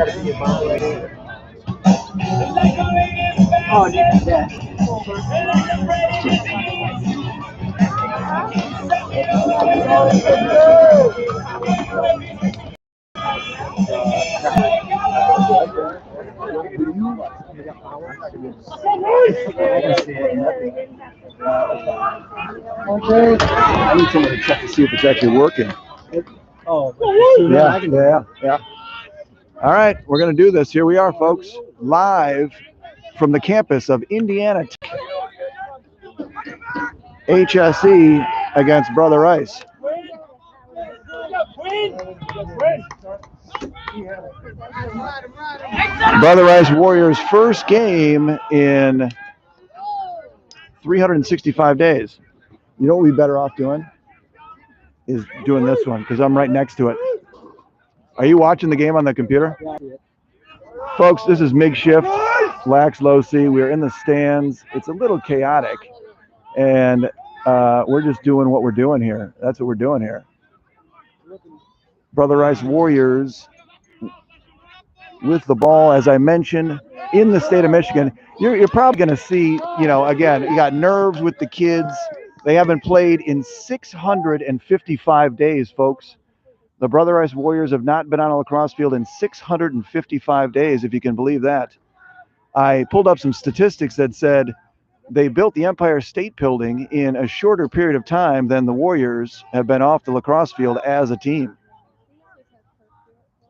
Oh, yeah. I need someone to check to see if it's actually working. Oh, Yeah. All right, we're going to do this. Here we are, folks, live from the campus of Indiana HSE against Brother Rice. Brother Rice Warriors' first game in 365 days. You know what we'd be better off doing? Is doing this one, because I'm right next to it. Are you watching the game on the computer? Folks, this is makeshift Lax Low C. We're in the stands. It's a little chaotic, and we're just doing what we're doing here. That's what we're doing here. Brother Rice Warriors with the ball, as I mentioned, in the state of Michigan. You're probably going to see, again, you got nerves with the kids. They haven't played in 655 days, folks. The Brother Rice Warriors have not been on a lacrosse field in 655 days, if you can believe that. I pulled up some statistics that said they built the Empire State Building in a shorter period of time than the Warriors have been off the lacrosse field as a team.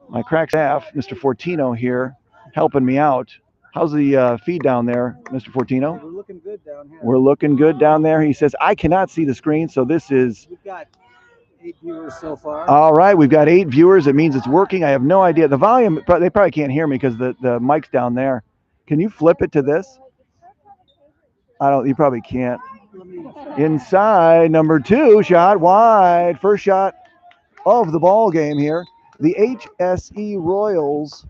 My crack staff, Mr. Fortino here, helping me out. How's the feed down there, Mr. Fortino? We're looking good down here. We're looking good down there. He says, I cannot see the screen, so this is... We've got 8 viewers so far. All right, we've got 8 viewers. It means it's working. I have no idea. The volume, they probably can't hear me because the mic's down there. Can you flip it to this? You probably can't. Inside, number 2, shot wide. First shot of the ball game here. The HSE Royals,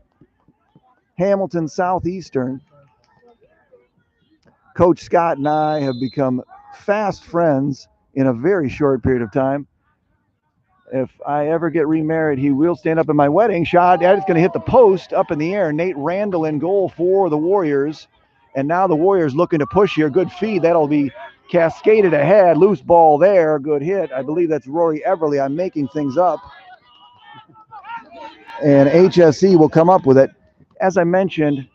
Hamilton Southeastern. Coach Scott and I have become fast friends in a very short period of time. If I ever get remarried, he will stand up in my wedding. Shot, it's going to hit the post up in the air. Nate Randall in goal for the Warriors. And now the Warriors looking to push here. Good feed. That'll be cascaded ahead. Loose ball there. Good hit. I believe that's Rory Everly. I'm making things up. And HSE will come up with it. As I mentioned,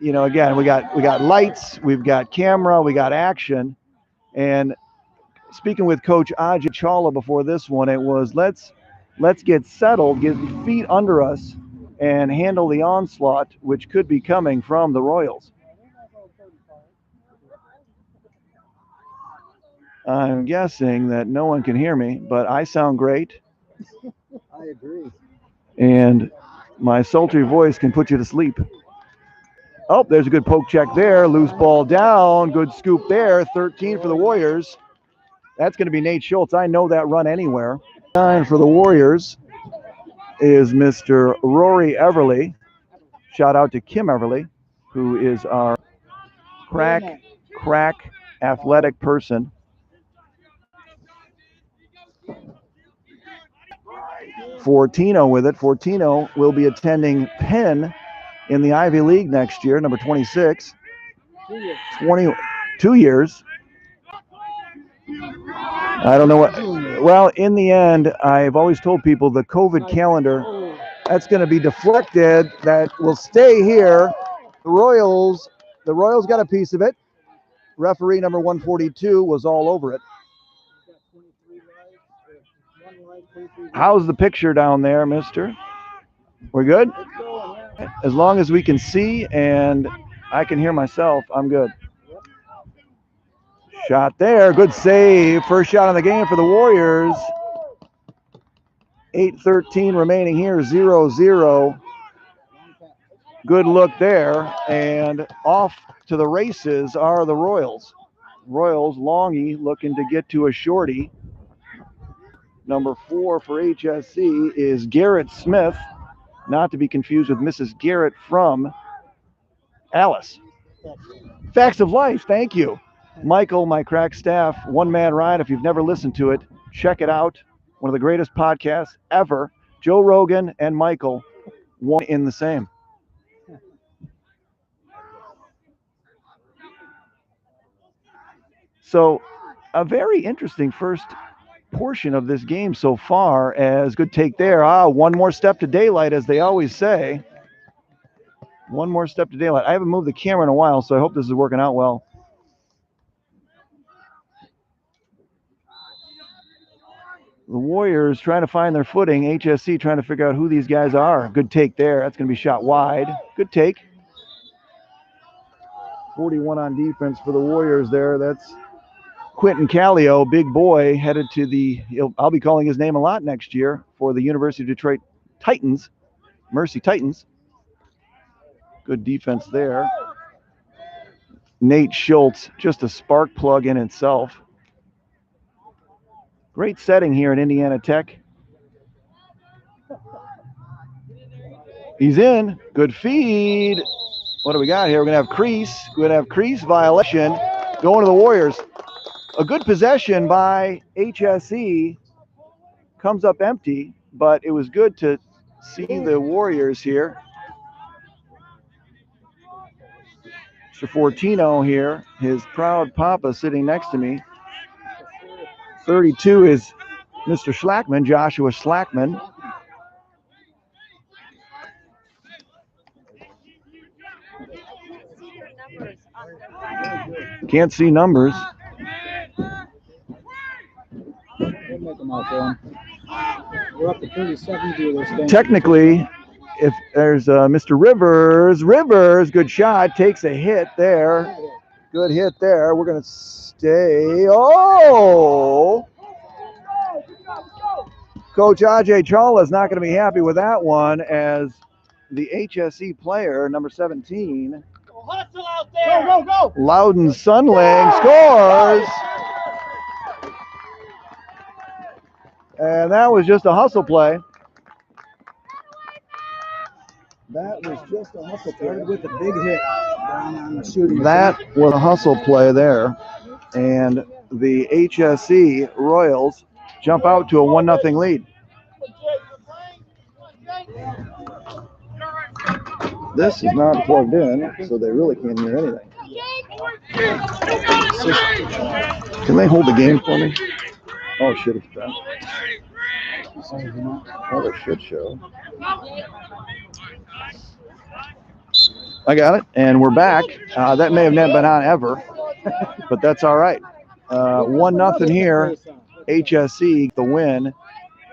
again, we got lights, we've got camera, we got action. And speaking with Coach Ajay Chawla before this one, it was let's get settled, get feet under us, and handle the onslaught, which could be coming from the Royals. I'm guessing that no one can hear me, but I sound great. I agree. And my sultry voice can put you to sleep. Oh, there's a good poke check there. Loose ball down. Good scoop there. 13 for the Warriors. That's going to be Nate Schultz. I know that run anywhere. 9 for the Warriors is Mr. Rory Everly. Shout out to Kim Everly, who is our crack athletic person. Fortino with it. Fortino will be attending Penn in the Ivy League next year, number 26. 22 years. I don't know what. Well, in the end, I've always told people the COVID calendar, that's going to be deflected. That will stay here. The Royals got a piece of it. Referee number 142 was all over it. How's the picture down there, mister? We're good? As long as we can see and I can hear myself, I'm good. Shot there. Good save. First shot of the game for the Warriors. 8:13 remaining here. 0-0. Good look there. And off to the races are the Royals. Royals, Longy looking to get to a shorty. Number 4 for HSE is Garrett Smith, not to be confused with Mrs. Garrett from Alice. Facts of Life, thank you. Michael, my crack staff, One Man Ride. If you've never listened to it, check it out. One of the greatest podcasts ever. Joe Rogan and Michael, one in the same. So a very interesting first portion of this game so far. As good take there. One more step to daylight, as they always say. One more step to daylight. I haven't moved the camera in a while, so I hope this is working out well. The Warriors trying to find their footing. HSC trying to figure out who these guys are. Good take there. That's going to be shot wide. Good take. 41 on defense for the Warriors there. That's Quentin Callio, big boy, headed to the, I'll be calling his name a lot next year, for the University of Detroit Titans, Mercy Titans. Good defense there. Nate Schultz, just a spark plug in itself. Great setting here at Indiana Tech. He's in. Good feed. What do we got here? We're going to have crease. We're going to have crease violation going to the Warriors. A good possession by HSE. Comes up empty, but it was good to see the Warriors here. Mr. Fortino here, his proud papa sitting next to me. 32 is Mr. Schlackman, Joshua Schlackman. Can't see numbers. We're up to 37 dealers. Technically, if there's Mr. Rivers, good shot, takes a hit there. Good hit there. We're going to stay. Oh! Coach Ajay Chawla is not going to be happy with that one, as the HSE player, number 17, Hustle out there. Go. Loudon Sunling, scores. And that was just a hustle play. That was just a hustle play with a big hit down on the shooting. That was a hustle play there. And the HSE Royals jump out to a 1-0 lead. This is not plugged in, so they really can't hear anything. Can they hold the game for me? Oh, shit, it's done. What a shit show. I got it, and we're back. That may have not been on ever, but that's all right. 1-0 here. HSE the win,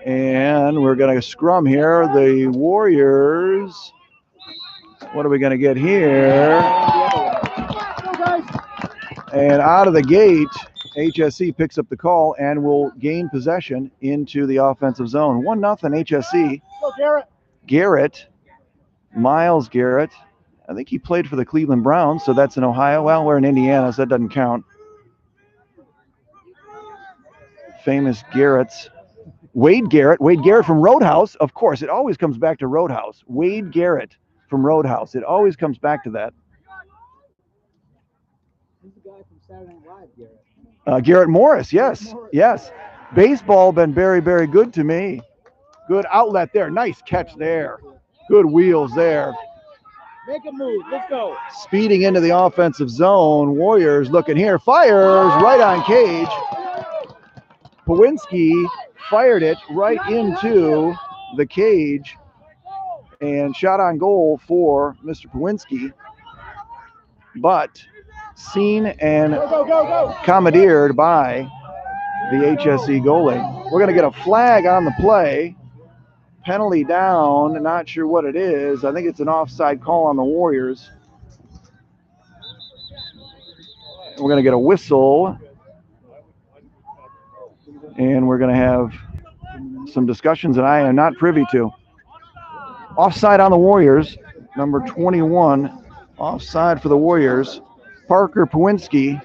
and we're going to scrum here. The Warriors. What are we going to get here? And out of the gate, HSE picks up the call and will gain possession into the offensive zone. 1-0 HSE. Garrett, Miles Garrett. I think he played for the Cleveland Browns, so that's in Ohio. Well, we're in Indiana, so that doesn't count. Famous Garretts. Wade Garrett from Roadhouse. Of course, it always comes back to Roadhouse. Wade Garrett from Roadhouse. It always comes back to that. Who's the guy from Saturday Night Live, Garrett? Garrett Morris, yes. Yes. Baseball been very, very good to me. Good outlet there. Nice catch there. Good wheels there. Make a move. Let's go. Speeding into the offensive zone. Warriors looking here. Fires right on cage. Pawinski fired it right into the cage. And shot on goal for Mr. Pawinski, but seen and commandeered by the HSE goalie. We're going to get a flag on the play. Penalty down, not sure what it is. I think it's an offside call on the Warriors. We're going to get a whistle, and we're going to have some discussions that I am not privy to. Offside on the Warriors, number 21, offside for the Warriors. Parker Pawinski,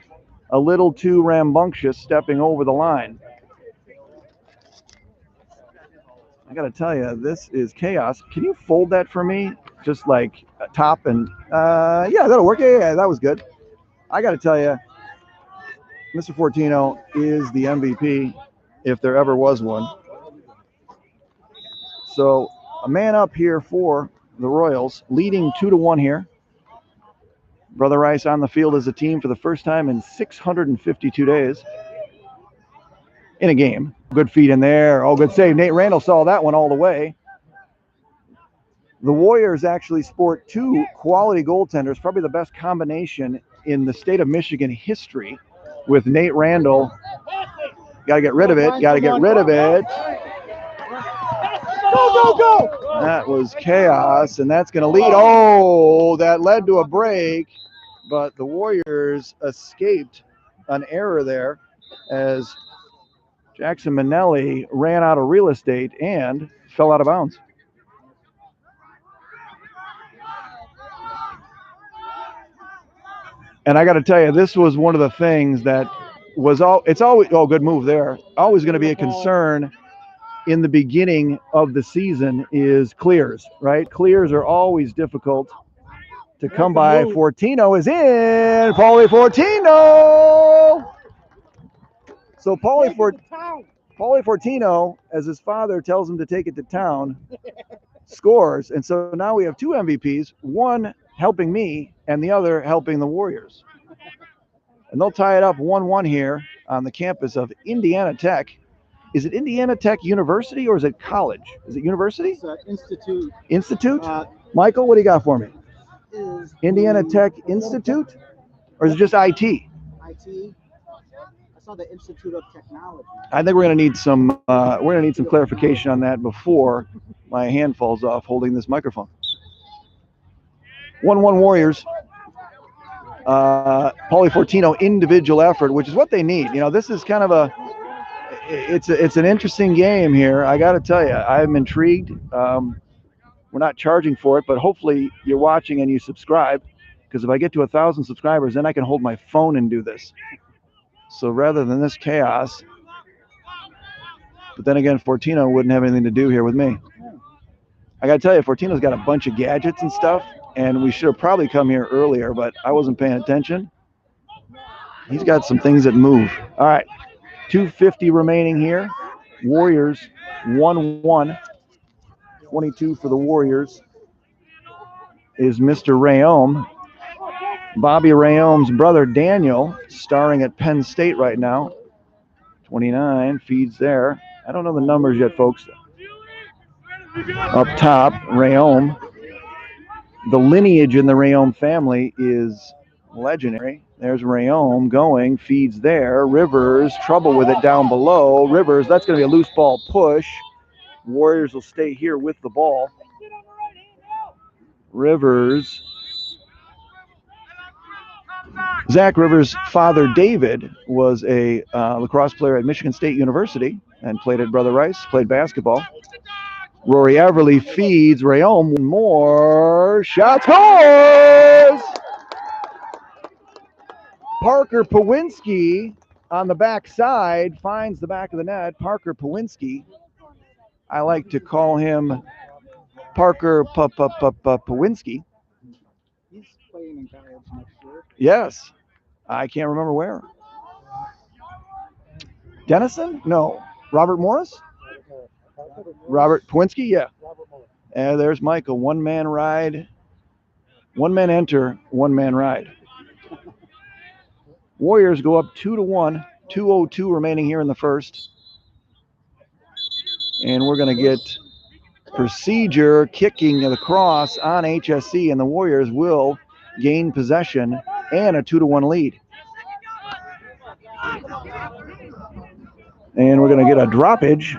a little too rambunctious, stepping over the line. I got to tell you, this is chaos. Can you fold that for me? Just like top and, yeah, that'll work. Yeah, that was good. I got to tell you, Mr. Fortino is the MVP, if there ever was one. So, a man up here for the Royals, leading 2-1 here. Brother Rice on the field as a team for the first time in 652 days in a game. Good feed in there. Oh, good save. Nate Randall saw that one all the way. The Warriors actually sport two quality goaltenders, probably the best combination in the state of Michigan history, with Nate Randall. Got to get rid of it. Got to get rid of it. Go! That was chaos, and that's going to lead. Oh, that led to a break, but the Warriors escaped an error there as Jackson Minnelli ran out of real estate and fell out of bounds. And I got to tell you, this was one of the things that was it's always, oh, good move there. Always going to be a concern in the beginning of the season is clears, right? Clears are always difficult to come by. Fortino is in. Paulie Fortino. So Paulie Fortino, as his father tells him to take it to town, scores. And so now we have two MVPs, one helping me and the other helping the Warriors. And they'll tie it up 1-1 here on the campus of Indiana Tech. Is it Indiana Tech University or is it college? Is it university? It's Institute. Institute? Michael, what do you got for me? Indiana Tech Institute? Or is it just IT? IT. I saw the Institute of Technology. I think we're going to need some clarification on that before my hand falls off holding this microphone. 1-1 Warriors. Paulie Fortino individual effort, which is what they need. You know, this is kind of it's an interesting game here. I got to tell you, I'm intrigued. We're not charging for it, but hopefully you're watching and you subscribe, because if I get to 1,000 subscribers, then I can hold my phone and do this. So rather than this chaos, but then again, Fortino wouldn't have anything to do here with me. I got to tell you, Fortino's got a bunch of gadgets and stuff, and we should have probably come here earlier, but I wasn't paying attention. He's got some things that move. All right, 2:50 remaining here. Warriors 1-1. 22 for the Warriors is Mr. Rayom. Bobby Rayom's brother Daniel, starring at Penn State right now. 29 feeds there. I don't know the numbers yet, folks. Up top, Rayom. The lineage in the Rayom family is legendary. There's Rayom going, feeds there. Rivers, trouble with it down below. Rivers, that's going to be a loose ball push. Warriors will stay here with the ball. Rivers. Zach Rivers' father, David, was a lacrosse player at Michigan State University and played at Brother Rice, played basketball. Rory Everly feeds. Rayom, one more. Shot, scores! Parker Pawinski on the back side finds the back of the net. Parker Pawinski. I like to call him Parker Pawinski. He's playing in college next year. Yes. I can't remember where. Dennison? No. Robert Morris? Robert Pawinski? Yeah. And there's Michael. One-man ride. One man enter, one-man ride. Warriors go up 2-1. 2:02 remaining here in the first. And we're going to get procedure kicking of the cross on HSC, and the Warriors will gain possession and a 2-1 lead. And we're going to get a droppage.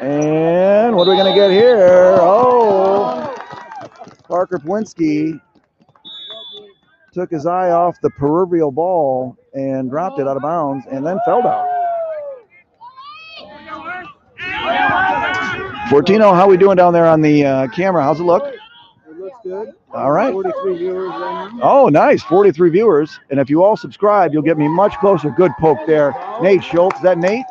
And what are we going to get here? Oh, Parker Pawinski took his eye off the proverbial ball and dropped it out of bounds and then fell down. Fortino, how are we doing down there on the camera? How's it look? It looks good. All right. 43 viewers right now. Oh, nice. 43 viewers. And if you all subscribe, you'll get me much closer. Good poke there. Nate Schultz. Is that Nate?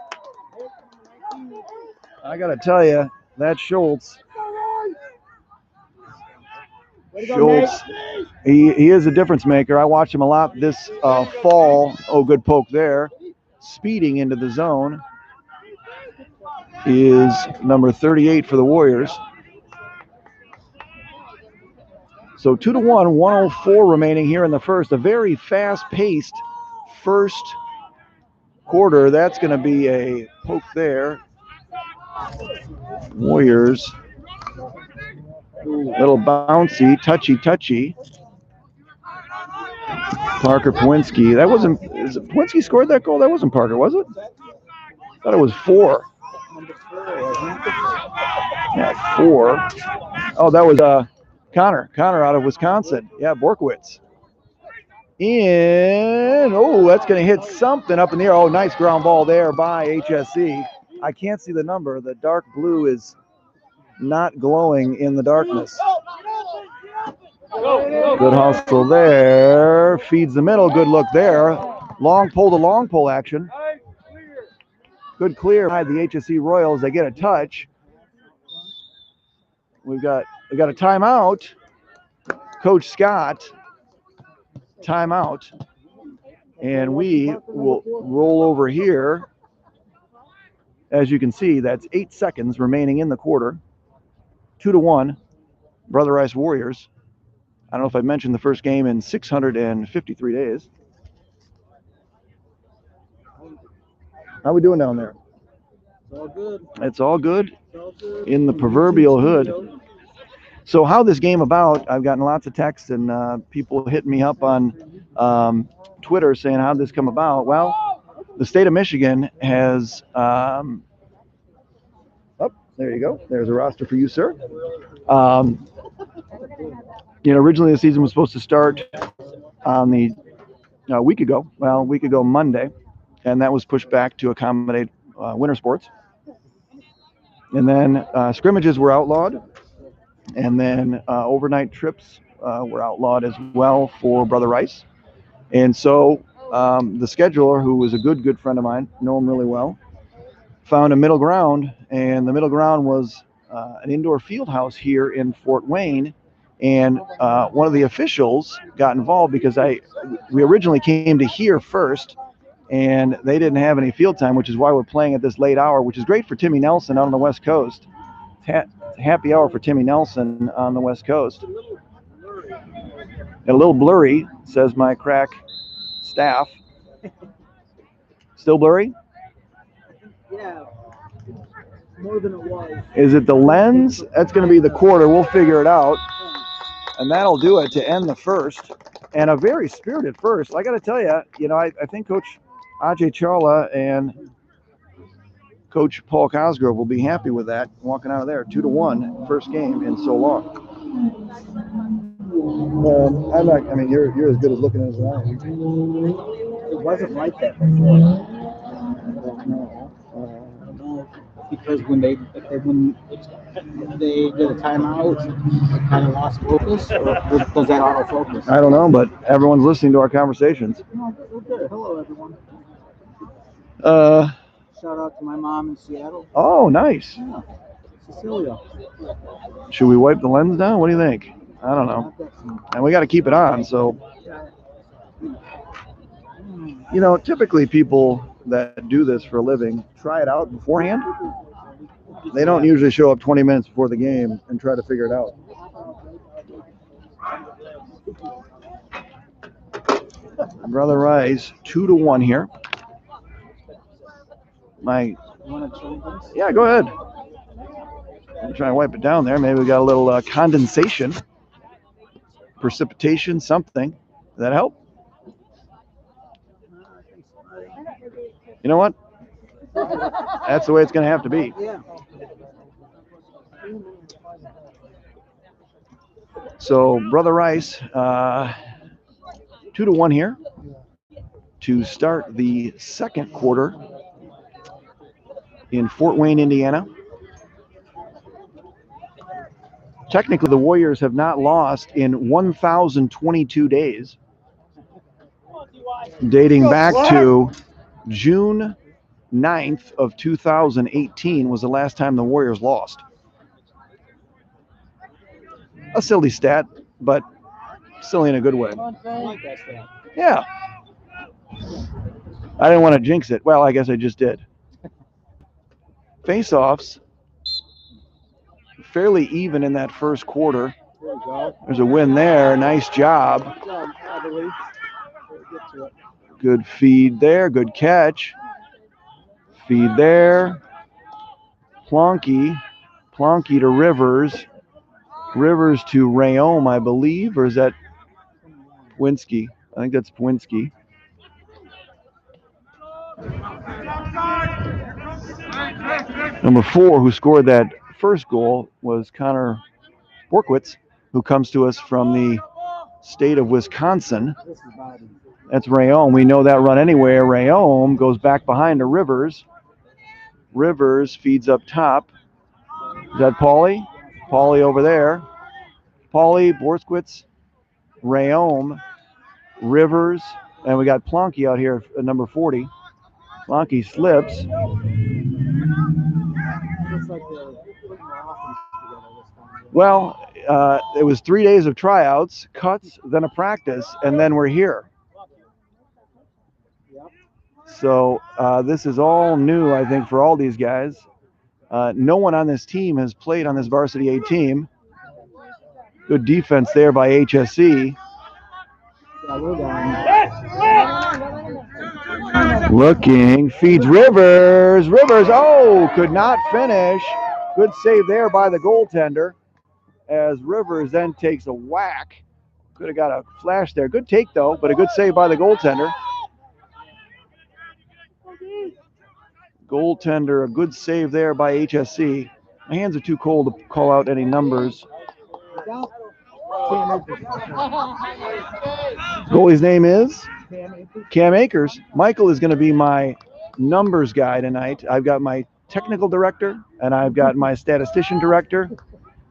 I got to tell you, that Schultz. Schultz, he is a difference maker. I watched him a lot this fall. Oh, good poke there. Speeding into the zone is number 38 for the Warriors. So 2-1, 104 remaining here in the first. A very fast-paced first quarter. That's going to be a poke there. Warriors. Little bouncy, touchy. Parker Pawinski. That wasn't. Is it Pawinski scored that goal? That wasn't Parker, was it? I thought it was 4. Yeah, 4. Oh, that was Connor. Connor out of Wisconsin. Yeah, Borkowitz. That's going to hit something up in the air. Oh, nice ground ball there by HSC. I can't see the number. The dark blue is not glowing in the darkness. Good hustle there. Feeds the middle. Good look there. Long pole to long pole action. Good clear by the HSC Royals. They get a touch. We got a timeout. Coach Scott, timeout. And we will roll over here. As you can see, that's 8 seconds remaining in the quarter. 2-1, Brother Rice Warriors. I don't know if I mentioned the first game in 653 days. How we doing down there? It's all good. It's all good in the proverbial hood. So how this game about, I've gotten lots of texts and people hitting me up on Twitter saying how'd this come about. Well, the state of Michigan has, there you go. There's a roster for you, sir. Originally the season was supposed to start on a week ago Monday, and that was pushed back to accommodate winter sports. And then scrimmages were outlawed, and then overnight trips were outlawed as well for Brother Rice. And so the scheduler, who was a good friend of mine, know him really well, found a middle ground, and the middle ground was an indoor field house here in Fort Wayne. And one of the officials got involved because we originally came to here first, and they didn't have any field time, which is why we're playing at this late hour, which is great for Timmy Nelson out on the West Coast. Happy hour for Timmy Nelson on the West Coast. A little blurry, says my crack staff. Still blurry? Yeah, more than it was. Is it the lens? That's going to be the quarter. We'll figure it out. And that'll do it to end the first. And a very spirited first. I got to tell you, I think Coach Ajay Chawla and Coach Paul Cosgrove will be happy with that, walking out of there. 2-1, first game in so long. You're as good as looking as I am. It wasn't like that before. Because when they did a timeout, it kind of lost focus, or does that autofocus? I don't know, but everyone's listening to our conversations. Okay. Hello, everyone. Shout out to my mom in Seattle. Oh, nice. Yeah. Cecilia. Should we wipe the lens down? What do you think? I don't know. And we got to keep it on, so. Typically people that do this for a living try it out beforehand. They don't usually show up 20 minutes before the game and try to figure it out. Brother Rice, 2-1 here. Yeah, go ahead. I'm trying to wipe it down there. Maybe we got a little condensation, precipitation, something. Does that help? You know what? That's the way it's going to have to be. Yeah. So, Brother Rice, 2-1 here to start the second quarter in Fort Wayne, Indiana. Technically, the Warriors have not lost in 1,022 days, dating back to June 9th of 2018 was the last time the Warriors lost. A silly stat, but silly in a good way. Yeah. I didn't want to jinx it. Well, I guess I just did. Face-offs, fairly even in that first quarter. There you go. There's a win there. Nice job. Good job, Adderley. Get to it. Good feed there. Good catch. Feed there. Plonky to Rivers. Rivers to Rayome, I believe, or is that Winsky? I think that's Winsky. Number 4, who scored that first goal, was Connor Borkwitz, who comes to us from the state of Wisconsin. That's Rayome. We know that run anywhere. Rayome goes back behind to Rivers. Rivers feeds up top. Is that Pauly? Pauly over there. Pauly, Borkwitz, Rayome, Rivers, and we got Plonky out here at number 40. Plonky slips. Well, it was 3 days of tryouts, cuts, then a practice, and then we're here. So this is all new, I think, for all these guys. No one on this team has played on this varsity A team. Good defense there by HSE. Looking, feeds Rivers. Rivers, oh, could not finish. Good save there by the goaltender as Rivers then takes a whack. Could have got a flash there. Good take, though, but a good save by the goaltender. Goaltender, a good save there by HSE. My hands are too cold to call out any numbers. Goalie's name is Cam Akers. Michael is going to be my numbers guy tonight. I've got my technical director and I've got my statistician director.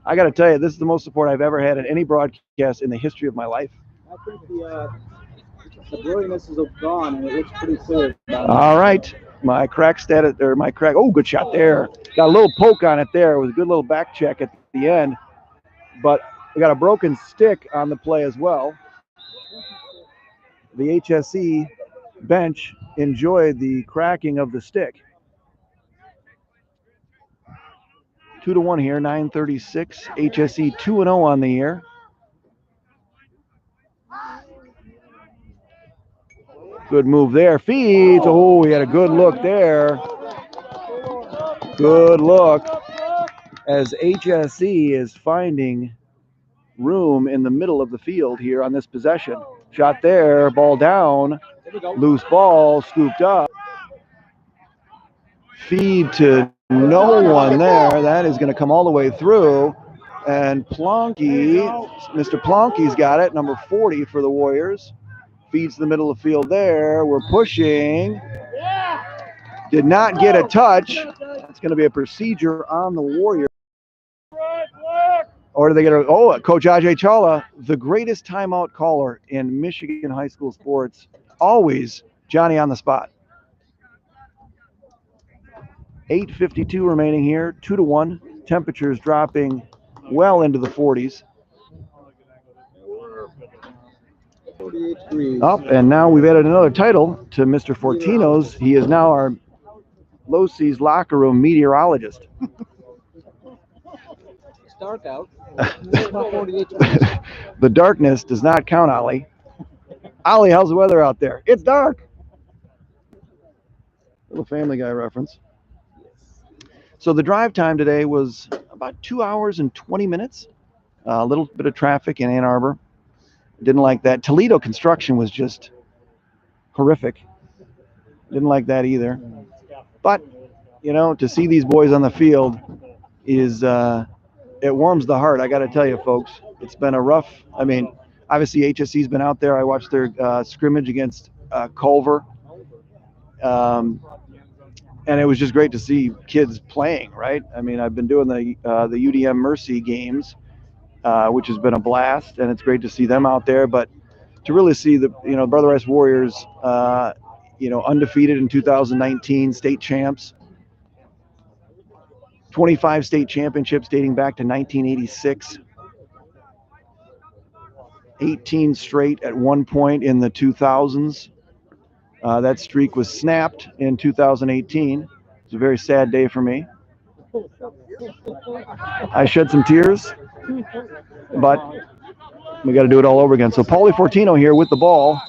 I got to tell you, this is the most support I've ever had in any broadcast in the history of my life. I think the blurriness is gone and it looks pretty clear. All right. My crack stat, or my crack, oh, good shot there. Got a little poke on it there. It was a good little back check at the end. But we got a broken stick on the play as well. The HSE bench enjoyed the cracking of the stick. 2-1 here, 9:36. HSE 2-0 on the year. Good move there. Feeds. Oh, he had a good look there. Good look as HSE is finding room in the middle of the field here on this possession. Shot there, ball down, loose ball, scooped up. Feed to no one there. That is going to come all the way through. And Plonky, Mr. Plonky's got it, number 40 for the Warriors. Feeds the middle of the field there. We're pushing. Did not get a touch. That's going to be a procedure on the Warriors. Or do they get a, oh, Coach Ajay Chawla, the greatest timeout caller in Michigan high school sports. Always Johnny on the spot. 8:52 remaining here, 2-1. Temperatures dropping well into the 40s. Up, and now we've added another title to Mr. Fortino's. He is now our low seas locker room meteorologist. It's dark out. The darkness does not count, Ollie. Ollie, how's the weather out there? It's dark. Little Family Guy reference. So the drive time today was about 2 hours and 20 minutes. A little bit of traffic in Ann Arbor. Didn't like that. Toledo construction was just horrific. Didn't like that either. But, you know, to see these boys on the field is, it warms the heart. I got to tell you, folks, it's been a rough, I mean, obviously HSC's been out there. I watched their scrimmage against Culver. And it was just great to see kids playing, right? I mean, I've been doing the UDM Mercy games, which has been a blast, and it's great to see them out there. But to really see the, you know, Brother Rice Warriors, you know, undefeated in 2019, state champs, 25 state championships dating back to 1986, 18 straight at one point in the 2000s. That streak was snapped in 2018. It's a very sad day for me. I shed some tears but we got to do it all over again. So Paulie Fortino here with the ball.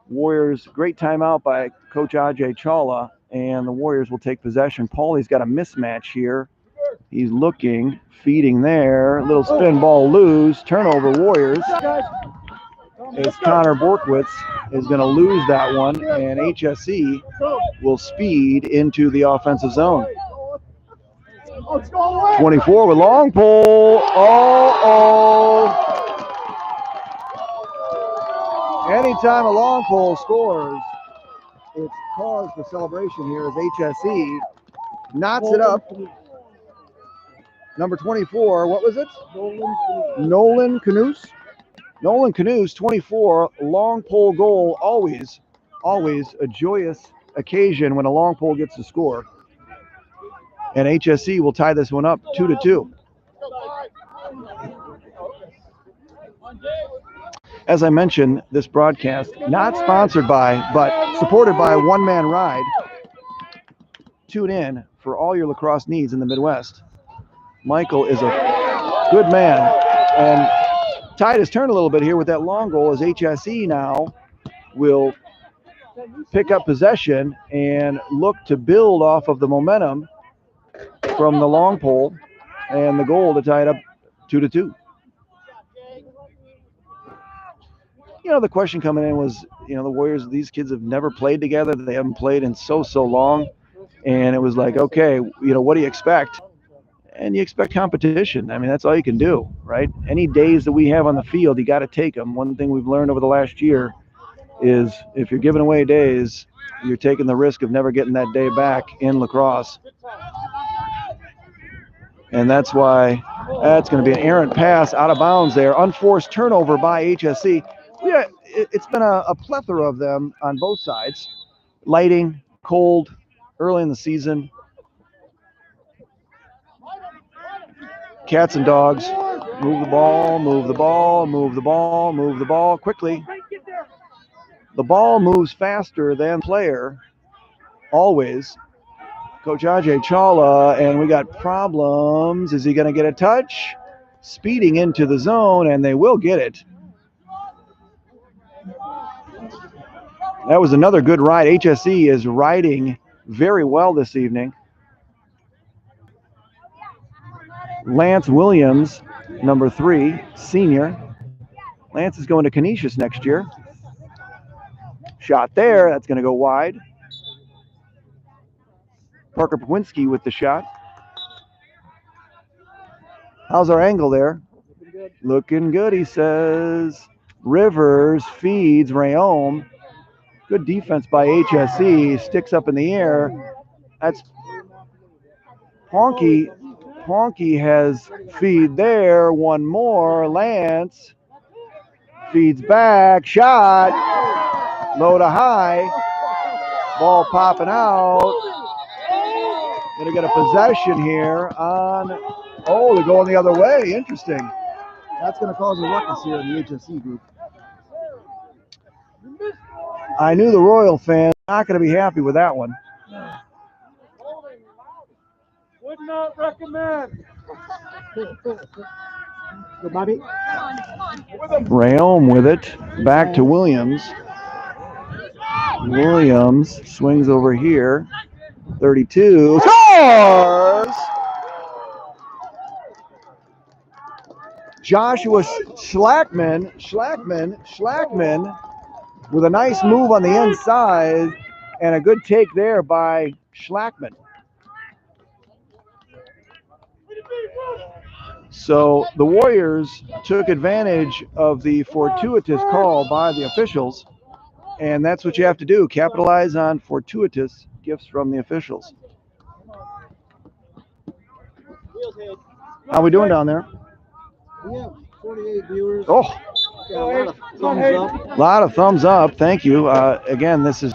Warriors, great timeout by Coach Ajay Chawla, and the Warriors will take possession. Paulie's got a mismatch here. He's looking, feeding there. Little spin ball loose. Turnover Warriors. As Connor Borkwitz is going to lose that one, and HSE will speed into the offensive zone. 24 with long pole. Anytime a long pole scores, it's cause for celebration here as HSE knots it up. Number 24, what was it? Nolan Canoose. Nolan Canoose, 24, long pole goal, always a joyous occasion when a long pole gets to score. And HSE will tie this one up 2-2. As I mentioned, this broadcast, not sponsored by, but supported by One Man Ride. Tune in for all your lacrosse needs in the Midwest. Michael is a good man, and tide has turned a little bit here with that long goal as HSE now will pick up possession and look to build off of the momentum from the long pole and the goal to tie it up 2-2. You know, the question coming in was, you know, the Warriors, these kids have never played together. They haven't played in so long. And it was like, okay, you know, what do you expect? And you expect competition. I mean, that's all you can do, right? Any days that we have on the field, you got to take them. One thing we've learned over the last year is if you're giving away days, you're taking the risk of never getting that day back in lacrosse. And that's why that's going to be an errant pass out of bounds there. Unforced turnover by HSE. Yeah, it's been a plethora of them on both sides. Lighting, cold, early in the season. Cats and dogs. Move the ball, move the ball, move the ball, move the ball quickly. The ball moves faster than player, always. Coach Ajay Chawla, and we got problems. Is he going to get a touch? Speeding into the zone, and they will get it. That was another good ride. HSE is riding very well this evening. Lance Williams, number 3, senior. Lance is going to Canisius next year. Shot there. That's going to go wide. Parker Pawinski with the shot. How's our angle there? Looking good, he says. Rivers feeds Rayom. Good defense by HSE. Sticks up in the air. That's Honky. Honky has feed there. One more. Lance feeds back. Shot. Low to high. Ball popping out. Gonna get a possession here on. Oh, they're going the other way. Interesting. That's gonna cause a ruckus here in the HSE group. I knew the Royal fans not going to be happy with that one. Would not recommend. Good, Bobby. Rayom with it. Back to Williams. Williams swings over here. 32. Scores! Joshua Schlackman with a nice move on the inside and a good take there by Schlackman. So the Warriors took advantage of the fortuitous call by the officials, and that's what you have to do, capitalize on fortuitous gifts from the officials. How we doing down there? We have 48 viewers. Oh. A lot of thumbs up. Thank you. Again, this is.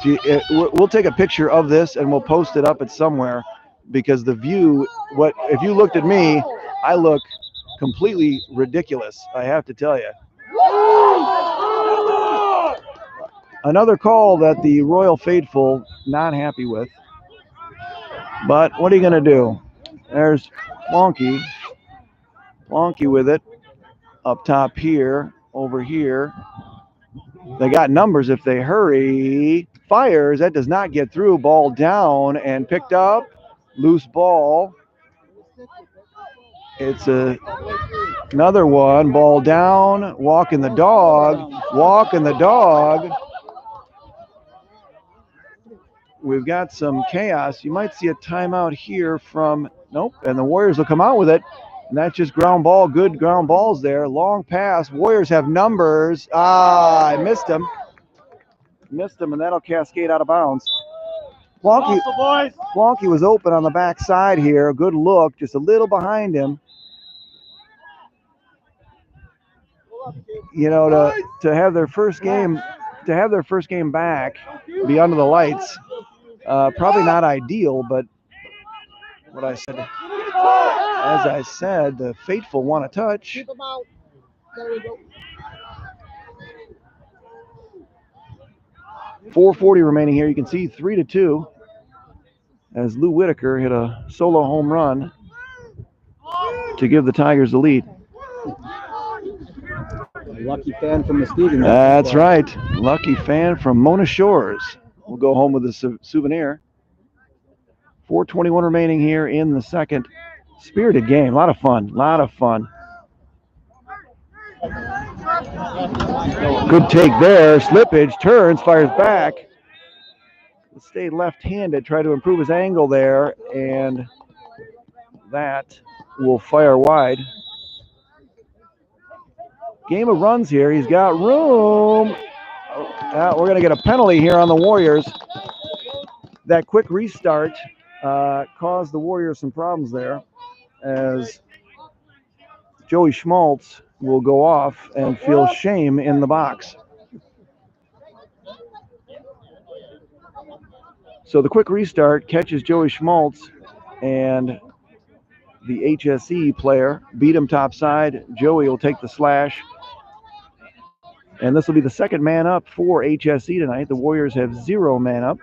We'll take a picture of this and we'll post it up at somewhere because the view. If you looked at me, I look completely ridiculous. I have to tell you. Another call that the Royal Faithful not happy with. But what are you going to do? There's Wonky. Wonky with it. Up top here, over here. They got numbers if they hurry. Fires. That does not get through. Ball down and picked up. Loose ball. It's another one. Ball down. Walking the dog. Walking the dog. We've got some chaos. You might see a timeout here from, nope, and the Warriors will come out with it. And that's just ground ball. Good ground balls there. Long pass. Warriors have numbers. I missed him. Missed him, and that'll cascade out of bounds. Wonky was open on the back side here. Good look, just a little behind him. You know, to have their first game back, be under the lights, probably not ideal, but as I said, the faithful want to touch. 4:40 remaining here. You can see 3-2 as Lou Whitaker hit a solo home run to give the Tigers the lead. Lucky fan from Muskegon. That's right. Lucky fan from Mona Shores. We'll go home with a souvenir. 4:21 remaining here in the second. Spirited game. A lot of fun. Good take there. Slippage. Turns. Fires back. Stayed left-handed. Tried to improve his angle there. And that will fire wide. Game of runs here. He's got room. We're going to get a penalty here on the Warriors. That quick restart caused the Warriors some problems there, as Joey Schmaltz will go off and feel shame in the box. So the quick restart catches Joey Schmaltz, and the HSE player beat him topside. Joey will take the slash. And this will be the second man up for HSE tonight. The Warriors have 0 man up.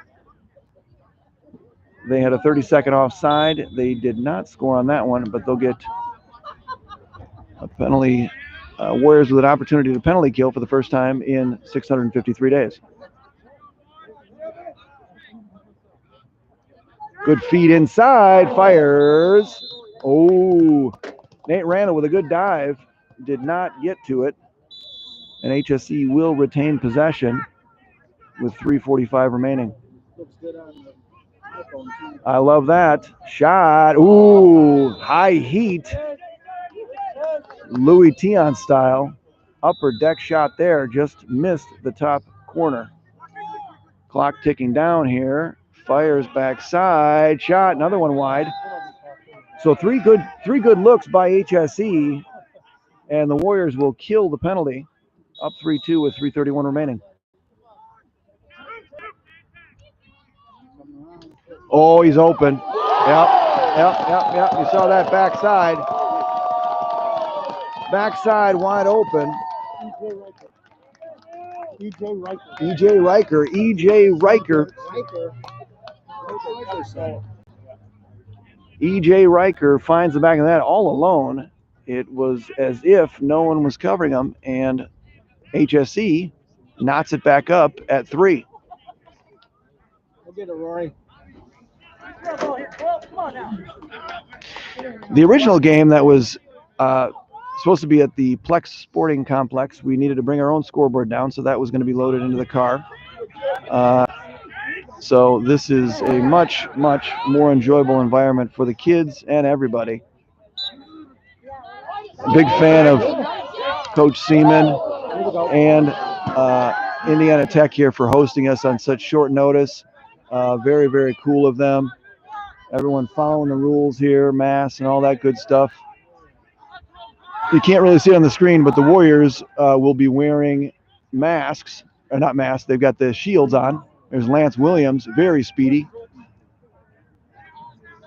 They had a 30-second offside. They did not score on that one, but they'll get a penalty. Warriors with an opportunity to penalty kill for the first time in 653 days. Good feed inside. Fires. Oh, Nate Randall with a good dive. Did not get to it. And HSE will retain possession with 3:45 remaining. I love that. Shot. Ooh, high heat. Louis Tion style. Upper deck shot there. Just missed the top corner. Clock ticking down here. Fires backside. Shot. Another one wide. So three good looks by HSE. And the Warriors will kill the penalty. Up 3-2 with 3:31 remaining. Oh, he's open. Yep. You saw that backside. Backside wide open. EJ Riker finds the back of that all alone. It was as if no one was covering him, and HSE knots it back up at 3. We'll get it, Rory. The original game that was supposed to be at the Plex Sporting Complex, we needed to bring our own scoreboard down, so that was going to be loaded into the car. So this is a much, much more enjoyable environment for the kids and everybody. Big fan of Coach Seaman and Indiana Tech here for hosting us on such short notice. Very, very cool of them. Everyone following the rules here, masks and all that good stuff. You can't really see it on the screen, but the Warriors will be wearing masks, or not masks, they've got the shields on. There's Lance Williams, very speedy.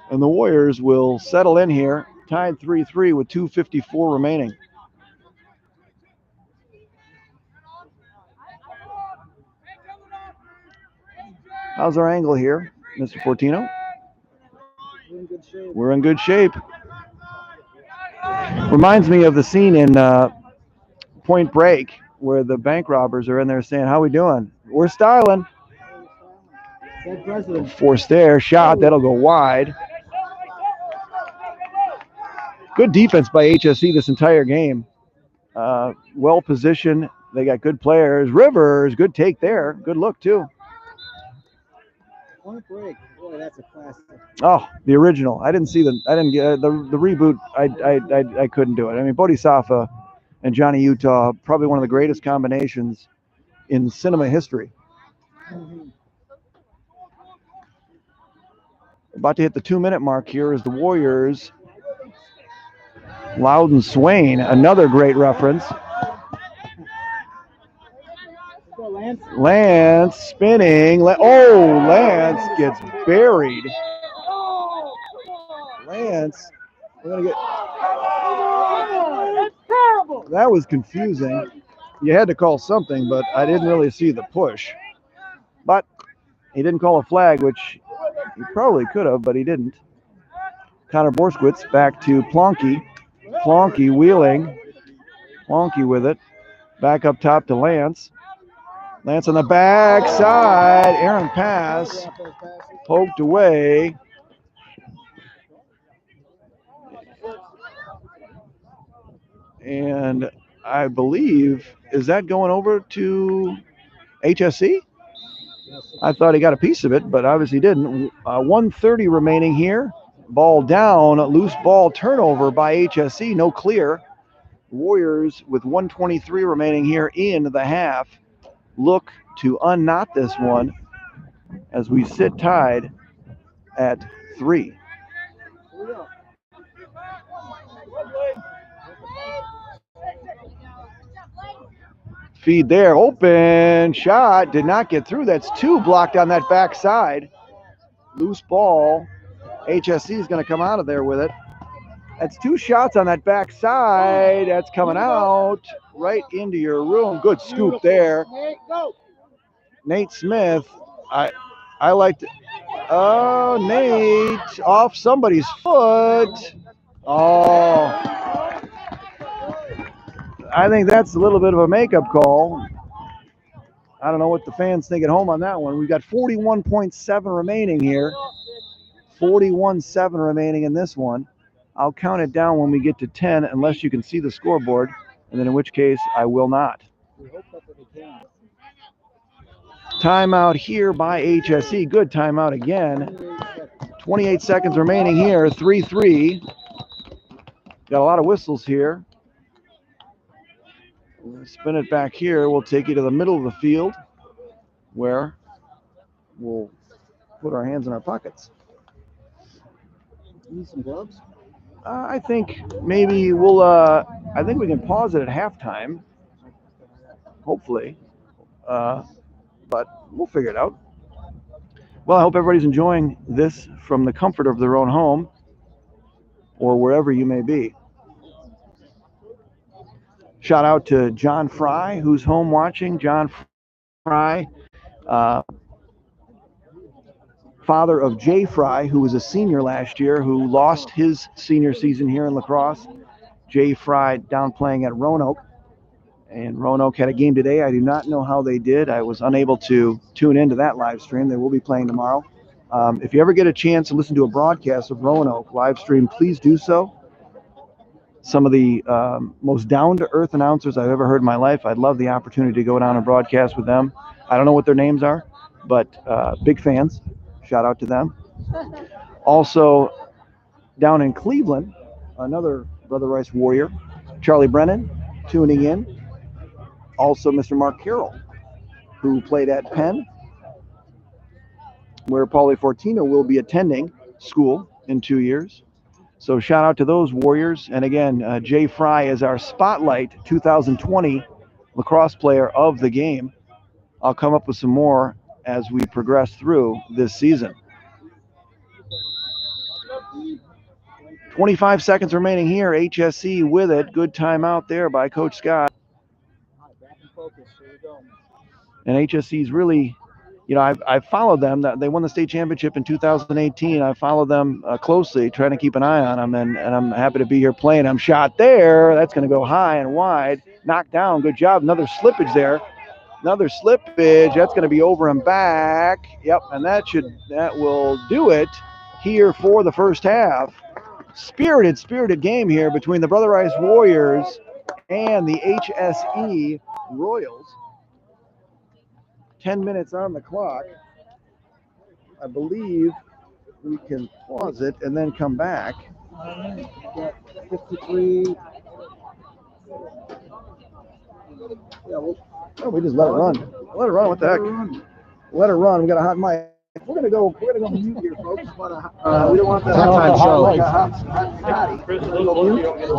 And the Warriors will settle in here, tied 3-3 with 2:54 remaining. How's our angle here, Mr. Fortino? We're in good shape. Reminds me of the scene in Point Break where the bank robbers are in there saying, "How we doing? We're styling." Forced there, shot, that'll go wide. Good defense by HSE this entire game. Well positioned. They got good players. Rivers, good take there. Good look too. Point Break. Boy, that's a classic. Oh, the original. I didn't see the. I didn't get the reboot. I couldn't do it. I mean, Bodhisattva and Johnny Utah, probably one of the greatest combinations in cinema history. About to hit the 2-minute mark here as the Warriors. Loudon Swain, another great reference. Lance spinning. Lance gets buried. Lance, we're gonna get. That was confusing. You had to call something, but I didn't really see the push. But he didn't call a flag, which he probably could have, but he didn't. Connor Borskowitz back to Plonky. Plonky wheeling. Plonky with it. Back up top to Lance. Lance on the back side. Aaron pass. Poked away. And I believe, is that going over to HSE? I thought he got a piece of it, but obviously didn't. 1:30 remaining here. Ball down, loose ball turnover by HSE, no clear. Warriors with 1:23 remaining here in the half look to unknot this one as we sit tied at 3. Feed there, open shot, did not get through. That's 2 blocked on that backside. Loose ball. HSE is going to come out of there with it. That's 2 shots on that backside. That's coming out right into your room. Good scoop there. Nate Smith. I liked it. Oh, Nate off somebody's foot. Oh. I think that's a little bit of a makeup call. I don't know what the fans think at home on that one. We've got 41.7 remaining here. 41.7 remaining in this one. I'll count it down when we get to 10 unless you can see the scoreboard, and then in which case I will not. Timeout here by HSE. Good timeout again. 28 seconds remaining here. 3-3. Got a lot of whistles here. We'll spin it back here. We'll take you to the middle of the field where we'll put our hands in our pockets. Need some gloves? I think maybe we'll, I think we can pause it at halftime, hopefully, but we'll figure it out. Well, I hope everybody's enjoying this from the comfort of their own home or wherever you may be. Shout out to John Fry, who's home watching. John Fry, father of Jay Fry, who was a senior last year, who lost his senior season here in lacrosse. Jay Fry down playing at Roanoke. And Roanoke had a game today. I do not know how they did. I was unable to tune into that live stream. They will be playing tomorrow. If you ever get a chance to listen to a broadcast of Roanoke live stream, please do so. Some of the most down-to-earth announcers I've ever heard in my life. I'd love the opportunity to go down and broadcast with them. I don't know what their names are, but big fans. Shout out to them. Also, down in Cleveland, another Brother Rice Warrior, Charlie Brennan, tuning in. Also, Mr. Mark Carroll, who played at Penn, where Paulie Fortino will be attending school in 2 years. So shout out to those Warriors. And again, Jay Fry is our Spotlight 2020 lacrosse player of the game. I'll come up with some more as we progress through this season. 25 seconds remaining here. HSE with it. Good timeout there by Coach Scott. And HSE's really you know, I've followed them. That they won the state championship in 2018. I follow them closely, trying to keep an eye on them, and I'm happy to be here playing them. Shot there, that's going to go high and wide, knocked down. Good job. Another slippage there. Another slippage. That's going to be over and back. Yep, and that will do it here for the first half. Spirited game here between the Brother Rice Warriors and the HSE Royals. 10 minutes on the clock. I believe we can pause it and then come back. 53. Yeah, we just let it run. Let it run. What the heck? Let it run. We got a hot mic. We're gonna go mute here, folks. We don't want that halftime show. Like a hot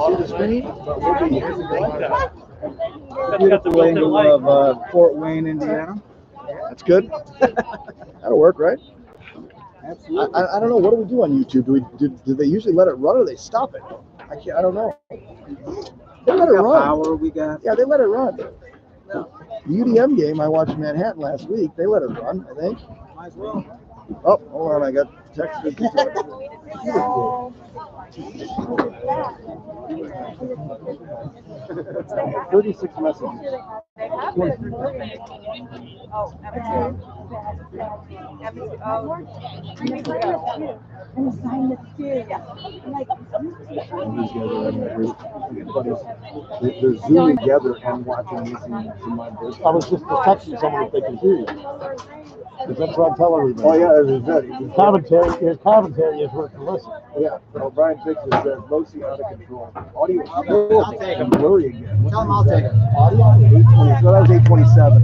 see the screen, but we'll be here. Beautiful angle of Fort Wayne, Indiana. That's good. That'll work, right? Absolutely. I don't know. What do we do on YouTube? Do they usually let it run or they stop it? I don't know. They let it run. Power we got. Yeah, they let it run. The UDM game I watched in Manhattan last week, they let it run, I think. Might as well. Oh, hold on, I got texted. 36 messages. They're zooming together and watching me to my voice. I was just texting someone if they can hear you. Because that's what I tell everybody. Oh yeah, his commentary is worth to listen. Yeah, so Brian fixes says mostly out of control. Audio I'll take him. blurry again. Tell him I'll take it. Audio 820. So that was 827.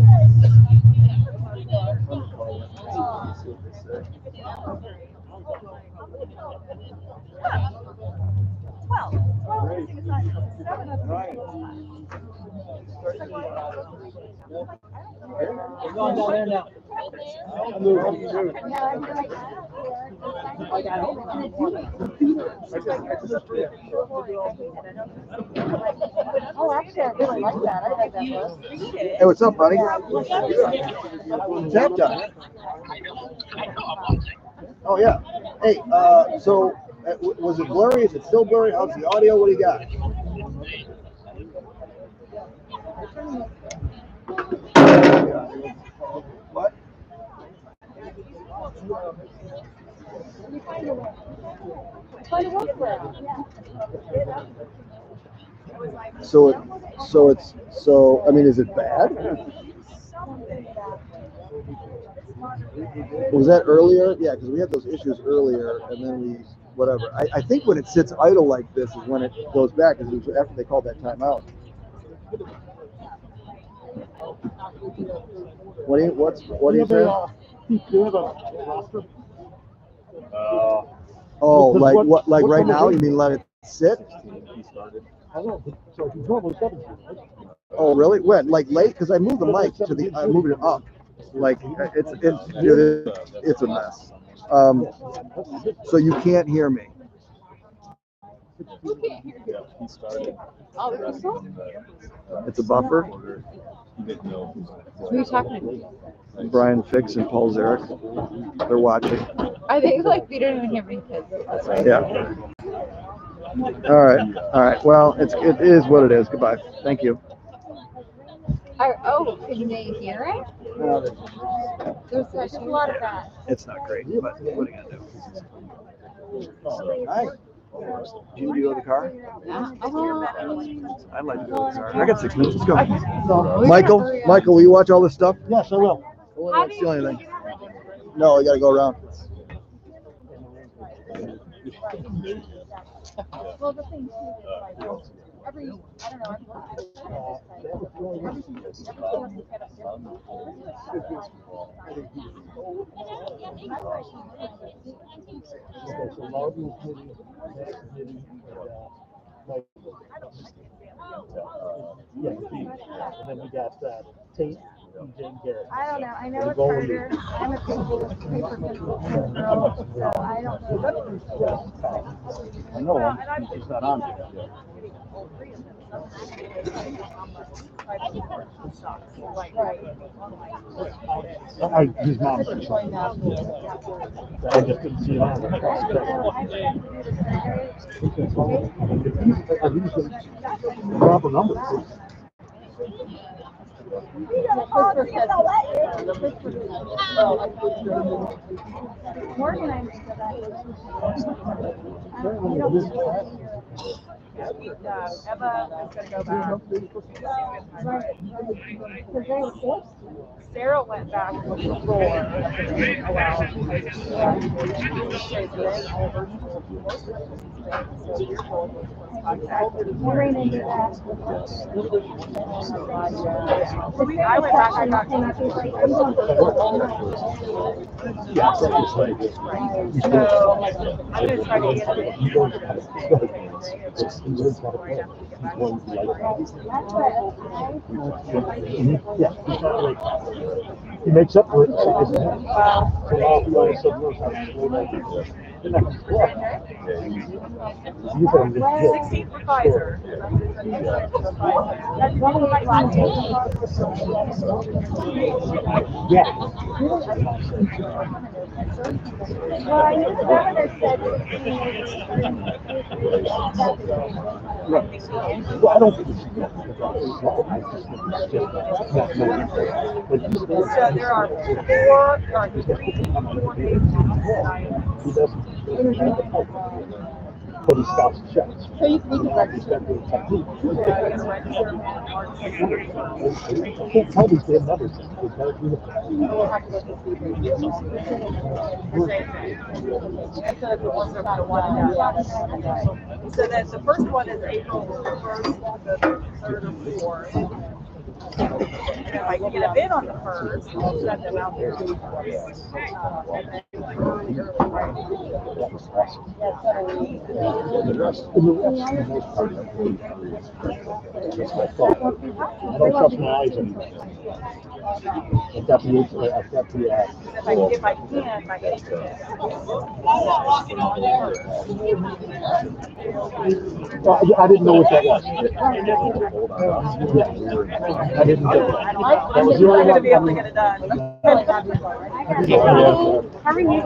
We're going down there now. Oh, actually, I really like that. I like that book. Hey, what's up, buddy? What's that done? Oh yeah. Hey, so was it blurry? Is it still blurry? How's the audio? What do you got? What? So I mean, is it bad? Was that earlier? Yeah, because we had those issues earlier, and then whatever. I think when it sits idle like this is when it goes back, because it was after they called that timeout. What do you say? Oh, like right now? You mean let it sit? Oh, really? When? Like late? Because I moved the mic I moved it up. Like it's a mess. So you can't hear me. It's a buffer. Who are you talking to? Brian Fix and Paul Zarek. They're watching. Are they like, we don't even hear me kids? Yeah. All right. Well, it is what it is. Goodbye. Thank you. Oh, can they hear it? There's a lot of that. It's not great, but what are you gonna do? Hi. Do you go to the car? I'd like to go to the car. I got 6 minutes. Let's go. Michael, will you watch all this stuff? Yes, I will. I won't steal anything. No, I got to go around. Well, the thing too is like I don't know, and then we got Tate I don't know. I know it's harder. I'm a paper pencil girl, so I don't know. I know him. He's not on here yet. His mom. I just couldn't see him on the proper number. Morgan, I'm Eva is going to go back. Sarah went back before. I went back. I got so I'm going to try to get it. He makes up for it. You 16 for Pfizer. That's one of my yeah. well, I knew the governor said Well, I don't think it's so there are but he stops and checks. so we can register. I can't tell these damn numbers. So that the first one is April 1st, the 3rd or 4th. And if I can get a bid on the 1st, I'll send them out there. I don't trust my eyes anymore. I've got the If I can, my internet. I didn't know what that was. I didn't get that. That was the only I'm going to one. be able to get it done. How many years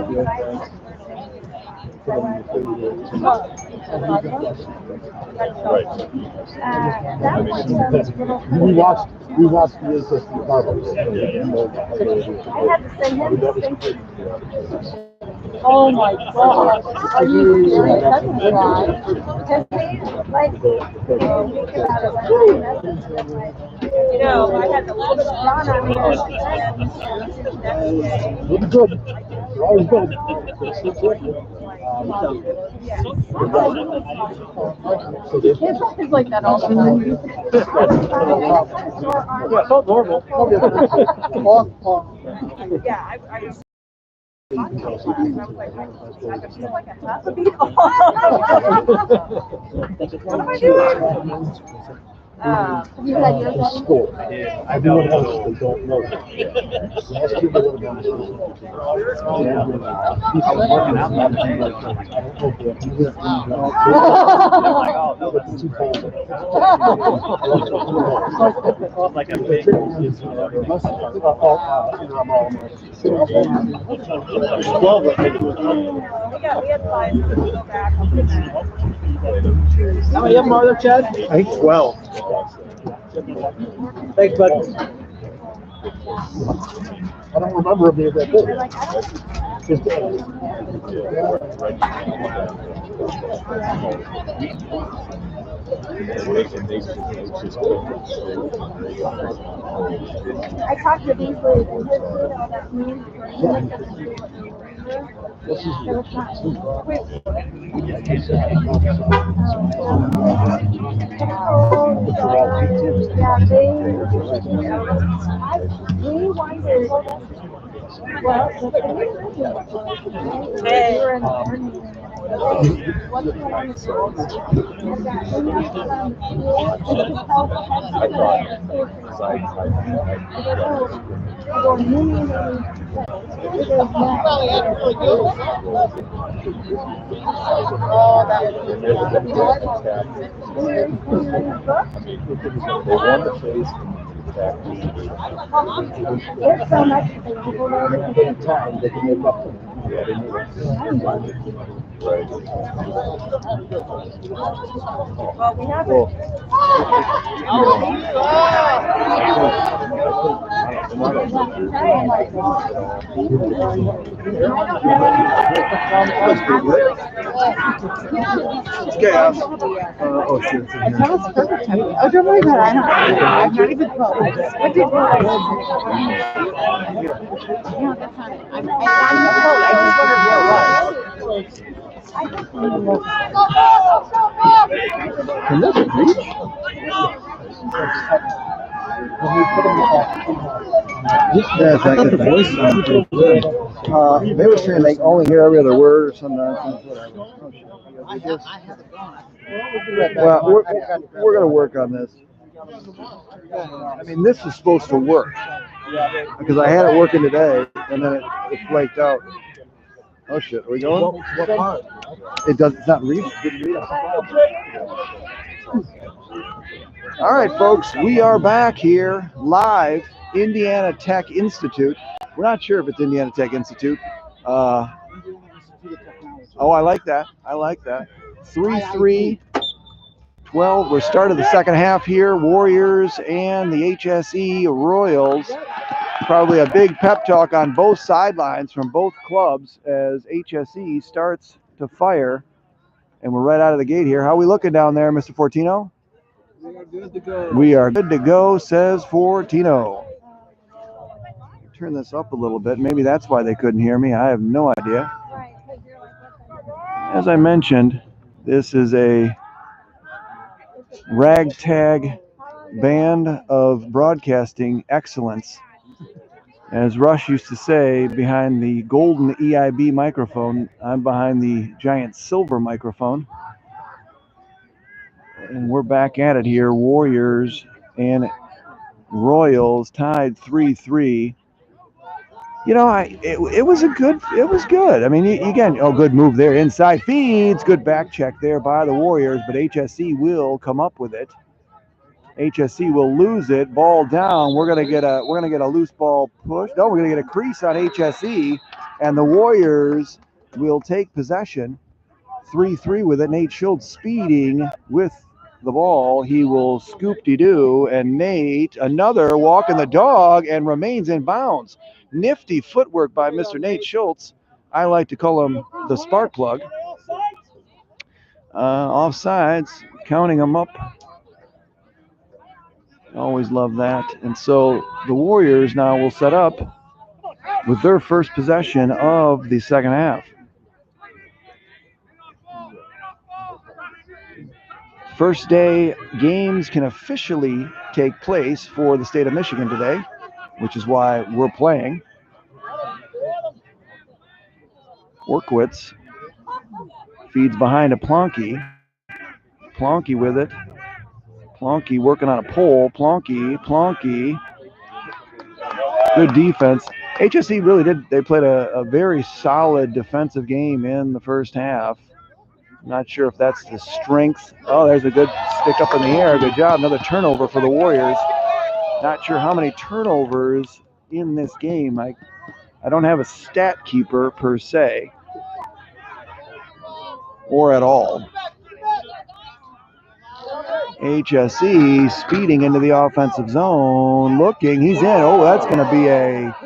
We watched the ancestry Cardinals. I had to send him the oh my God. Are you serious? That's a lie. Like, You know, I had a little bit of run on Really good. They're always good. It's like that all the time. Yeah, it's not normal. Yeah, I was. I feel like a half a beat. What am I doing? You had yours ready? School. Everyone else, they don't know. Last year they would have done this. I was working out that day. Like a big We had 5 to go back. How many of them are there, Chad? I think 12. Thanks, bud. I don't remember if they that big. I talked to Beasley and his that means we wondered Well, the thing was, we were in the morning room. What's going on with yours? I've got emails from the school. I could tell the head teacher at the station. I go, Mimi. It goes next. Oh, that was There's so much for people there to do. well, we have it. It's chaos. Oh shit. It's in here. That was perfect timing. Oh, don't worry about it. I'm not even close. What did you Yeah, that's not it. I'm not close. I just wondered where it was. Can this reach? Yeah, it's like the voice sounds pretty good. They were saying they only hear every other word or some nonsense, whatever. Oh, shit. Well, we're going to work on this. I mean, this is supposed to work because I had it working today and then it flaked out. Oh shit, are we going? It does. It's not reading. All right, folks, we are back here live, Indiana Tech Institute. We're not sure if it's Indiana Tech Institute. Oh, I like that. I like that. 3-3, 12. We're starting the second half here. Warriors and the HSE Royals. Probably a big pep talk on both sidelines from both clubs as HSE starts to fire. And we're right out of the gate here. How are we looking down there, Mr. Fortino? We are good to go. We are good to go, says Fortino. Turn this up a little bit. Maybe that's why they couldn't hear me. I have no idea. As I mentioned, this is a ragtag band of broadcasting excellence. As Rush used to say, behind the golden EIB microphone, I'm behind the giant silver microphone. And we're back at it here. Warriors and Royals tied 3-3. You know, it was good. I mean, again, good move there. Inside feeds, good back check there by the Warriors, but HSE will come up with it. HSE will lose it. Ball down. We're gonna get a loose ball push. No, we're gonna get a crease on HSE, and the Warriors will take possession. 3-3 with it. Nate Schultz speeding with the ball. He will scoop-de-doo, and Nate, another walking the dog, and remains in bounds. Nifty footwork by Mr. Nate Schultz. I like to call him the spark plug. Offsides, counting them up. Always love that. And so the Warriors now will set up with their first possession of the second half. First day games can officially take place for the state of Michigan today, which is why we're playing. Orkwitz feeds behind to Plonky. Plonky with it. Plonky working on a pole. Plonky. Good defense. HSE really did. They played a very solid defensive game in the first half. Not sure if that's the strength. Oh, there's a good stick up in the air. Good job. Another turnover for the Warriors. Not sure how many turnovers in this game. I don't have a stat keeper per se or at all. HSE speeding into the offensive zone. Looking. He's in. Oh, that's going to be a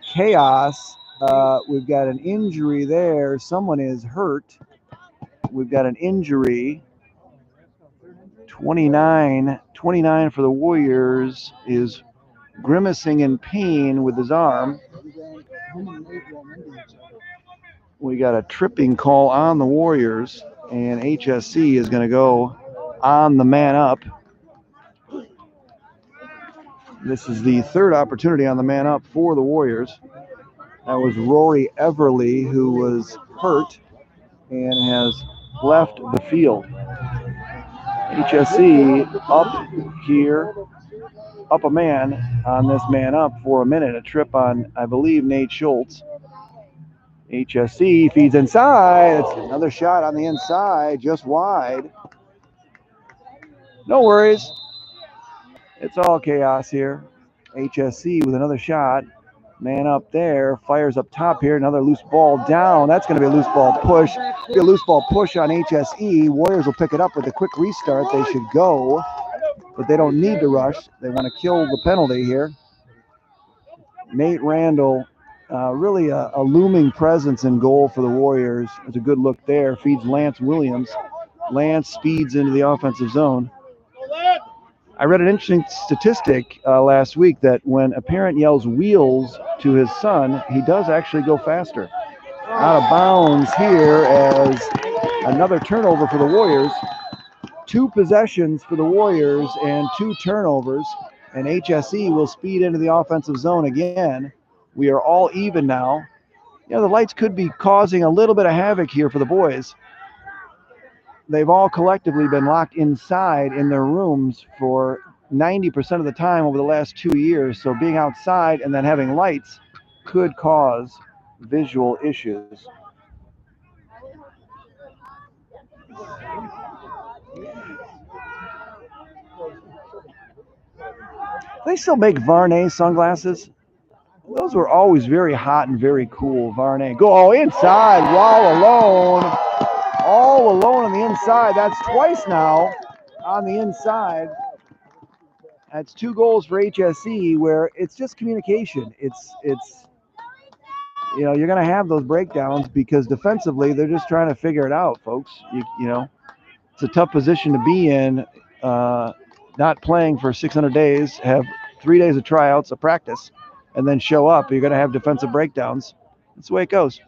chaos. We've got an injury there. Someone is hurt. We've got an injury. 29 for the Warriors is grimacing in pain with his arm. We got a tripping call on the Warriors, and HSE is going to go on the man up. This is the third opportunity on the man up for the Warriors. That was Rory Everly, who was hurt and has left the field. HSE up here, up a man on this man up for a minute. A trip on, I believe, Nate Schultz. HSE feeds inside. It's another shot on the inside, just wide. No worries. It's all chaos here. HSE with another shot. Man up there, fires up top here. Another loose ball down. That's going to be a loose ball push. Be a loose ball push on HSE. Warriors will pick it up with a quick restart. They should go, but they don't need to rush. They want to kill the penalty here. Nate Randall, really a looming presence in goal for the Warriors. It's a good look there. Feeds Lance Williams. Lance speeds into the offensive zone. I read an interesting statistic last week that when a parent yells wheels to his son, he does actually go faster. Out of bounds here as another turnover for the Warriors. 2 possessions for the Warriors and 2 turnovers. And HSE will speed into the offensive zone again. We are all even now. You know, the lights could be causing a little bit of havoc here for the boys. They've all collectively been locked inside in their rooms for 90% of the time over the last 2 years. So being outside and then having lights could cause visual issues. They still make Varney sunglasses. Those were always very hot and very cool. Varney. Go inside. Wow, alone. All alone on the inside. That's twice now on the inside. That's 2 goals for HSE where it's just communication. It's you know, you're going to have those breakdowns because defensively they're just trying to figure it out, folks. You know, it's a tough position to be in. Not playing for 600 days, have 3 days of tryouts, a practice, and then show up. You're going to have defensive breakdowns. That's the way it goes.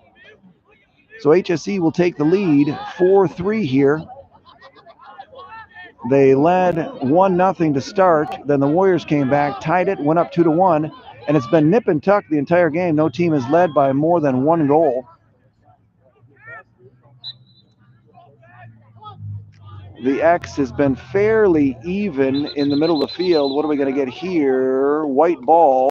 So HSE will take the lead 4-3 here. They led 1-0 to start. Then the Warriors came back, tied it, went up 2-1. And it's been nip and tuck the entire game. No team has led by more than 1 goal. The X has been fairly even in the middle of the field. What are we going to get here? White ball.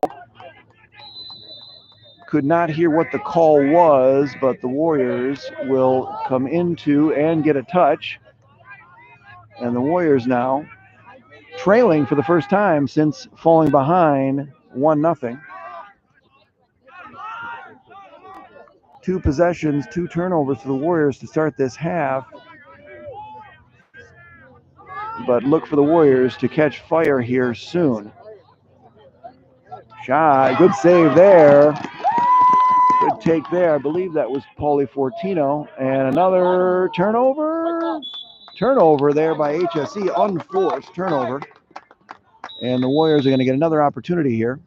Could not hear what the call was, but the Warriors will come into and get a touch. And the Warriors now trailing for the first time since falling behind 1-0. 2 possessions, 2 turnovers for the Warriors to start this half. But look for the Warriors to catch fire here soon. Shot, good save there. Good take there. I believe that was Paulie Fortino. And another turnover. Turnover there by HSE, unforced turnover. And the Warriors are going to get another opportunity here.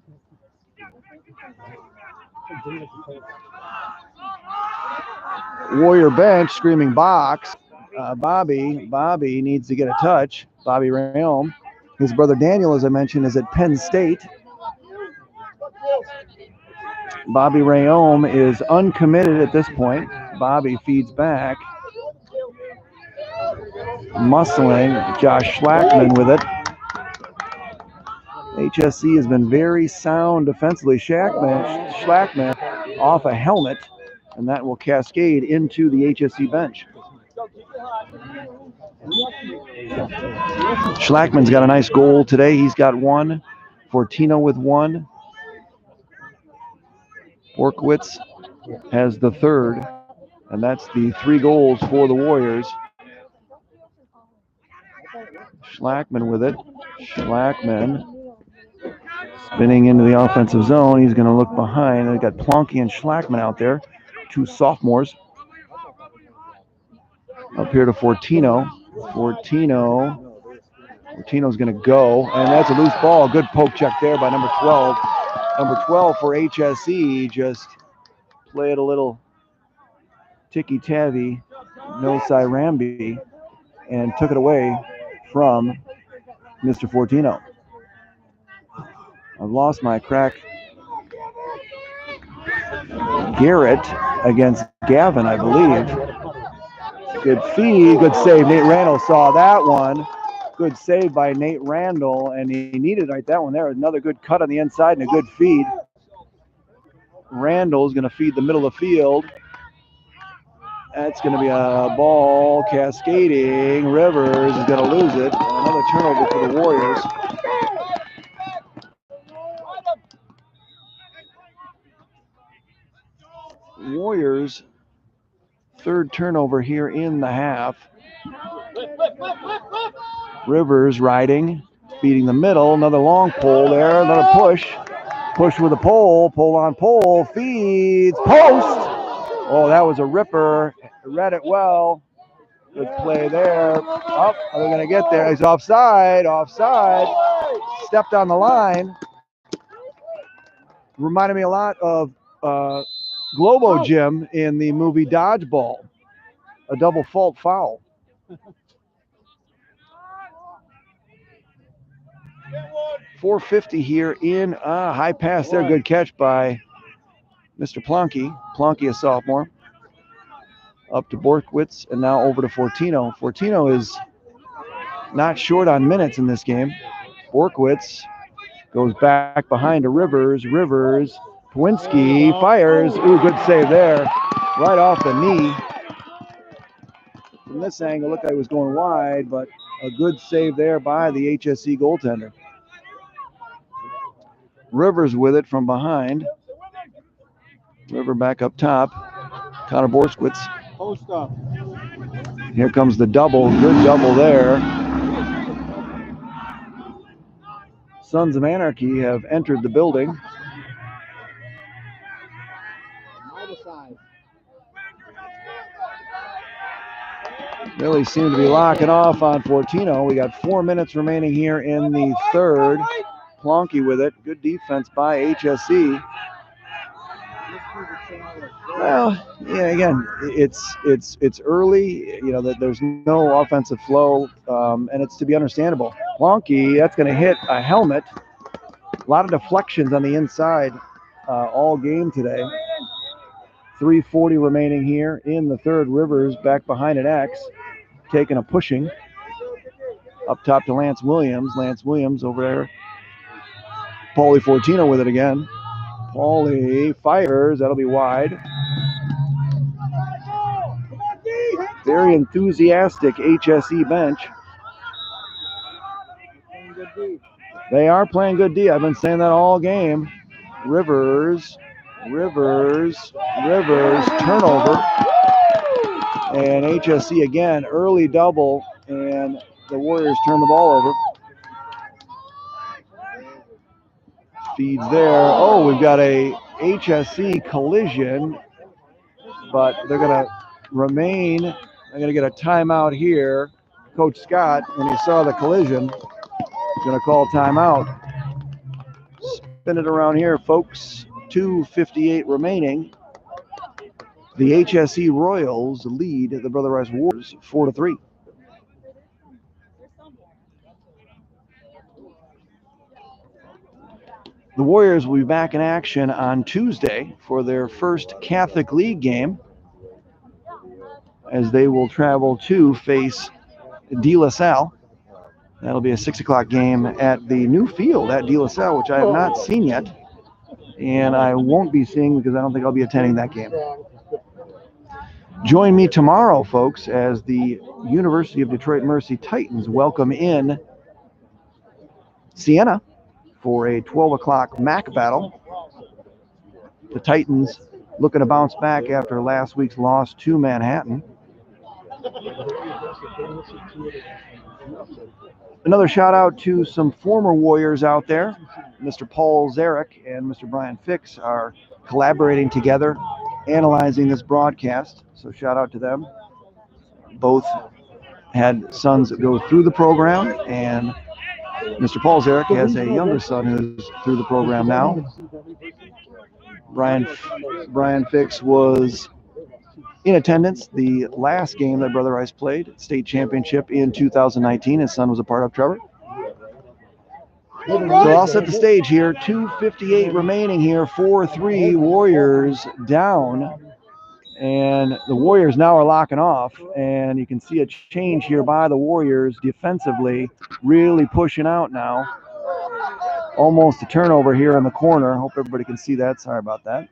Warrior bench screaming box. Bobby needs to get a touch. Bobby Rayom. His brother Daniel, as I mentioned, is at Penn State. Bobby Rayom is uncommitted at this point. Bobby feeds back. Muscling. Josh Schlackman with it. HSE has been very sound defensively. Schlackman off a helmet, and that will cascade into the HSE bench. Schlackman's got a nice goal today. He's got 1. Fortino with 1. Borkowitz has the 3rd, and that's the 3 goals for the Warriors. Schlackman with it. Schlackman spinning into the offensive zone. He's going to look behind. They've got Plonky and Schlackman out there, 2 sophomores. Up here to Fortino. Fortino's going to go, and that's a loose ball. Good poke check there by number 12. Number 12 for HSE just played a little ticky-tacky, no Ramby, and took it away from Mr. Fortino. I've lost my crack. Garrett against Gavin, I believe. Good feed, good save. Nate Randall saw that one. Good save by Nate Randall, and he needed right that one there. Another good cut on the inside and a good feed. Randall's going to feed the middle of the field. That's going to be a ball cascading. Rivers is going to lose it. Another turnover for the Warriors. Warriors, third turnover here in the half. Rivers riding, feeding the middle. Another long pole there. Another push. Push with a pole. Pole on pole. Feeds. Post. Oh, that was a ripper. Read it well. Good play there. Oh, are they going to get there? He's offside. Offside. Stepped on the line. Reminded me a lot of Globo Gym in the movie Dodgeball. A double fault foul. .450 here in high pass there. Good catch by Mr. Plonky. Plonky, a sophomore. Up to Borkwitz and now over to Fortino. Fortino is not short on minutes in this game. Borkwitz goes back behind to Rivers. Rivers, Pawinski fires. Ooh, good save there. Right off the knee. From this angle, looked like it was going wide, but a good save there by the HSC goaltender. Rivers with it from behind. River back up top. Connor Borkwitz. Post up. Here comes the double. Good double there. Sons of Anarchy have entered the building. Really seem to be locking off on Fortino. We got 4 minutes remaining here in the third. Plonky with it. Good defense by HSC. Well, yeah, again, it's early. You know that there's no offensive flow, and it's to be understandable. Plonky, that's going to hit a helmet. A lot of deflections on the inside all game today. 3:40 remaining here in the third. Rivers back behind an X, taking a pushing. Up top to Lance Williams. Lance Williams over there. Paulie Fortino with it again. Paulie fires. That'll be wide. Very enthusiastic HSE bench. They are playing good D. I've been saying that all game. Rivers, turnover. And HSC again, early double, and the Warriors turn the ball over. Feeds there. Oh, we've got a HSC collision, but they're going to remain. They're going to get a timeout here. Coach Scott, when he saw the collision, is going to call timeout. Spin it around here, folks. 2:58 remaining. The HSE Royals lead the Brother Rice Warriors 4-3. The Warriors will be back in action on Tuesday for their first Catholic League game, as they will travel to face De La Salle. That'll be a 6 o'clock game at the new field at De La Salle, which I have not seen yet, and I won't be seeing because I don't think I'll be attending that game. Join me tomorrow, folks, as the University of Detroit Mercy Titans welcome in Siena for a 12 o'clock MAC battle. The Titans looking to bounce back after last week's loss to Manhattan. Another shout out to some former Warriors out there. Mr. Paul Zarek and Mr. Brian Fix are collaborating together, analyzing this broadcast. So shout out to them. Both had sons go through the program, and Mr. Paul Zarek has a younger son who's through the program now. Brian Fix was in attendance the last game that Brother Rice played, state championship in 2019. His son was a part of, Trevor. So I'll set the stage here. 2:58 remaining here. 4-3 Warriors down. And the Warriors now are locking off. And you can see a change here by the Warriors defensively, really pushing out now. Almost a turnover here in the corner. Hope everybody can see that. Sorry about that.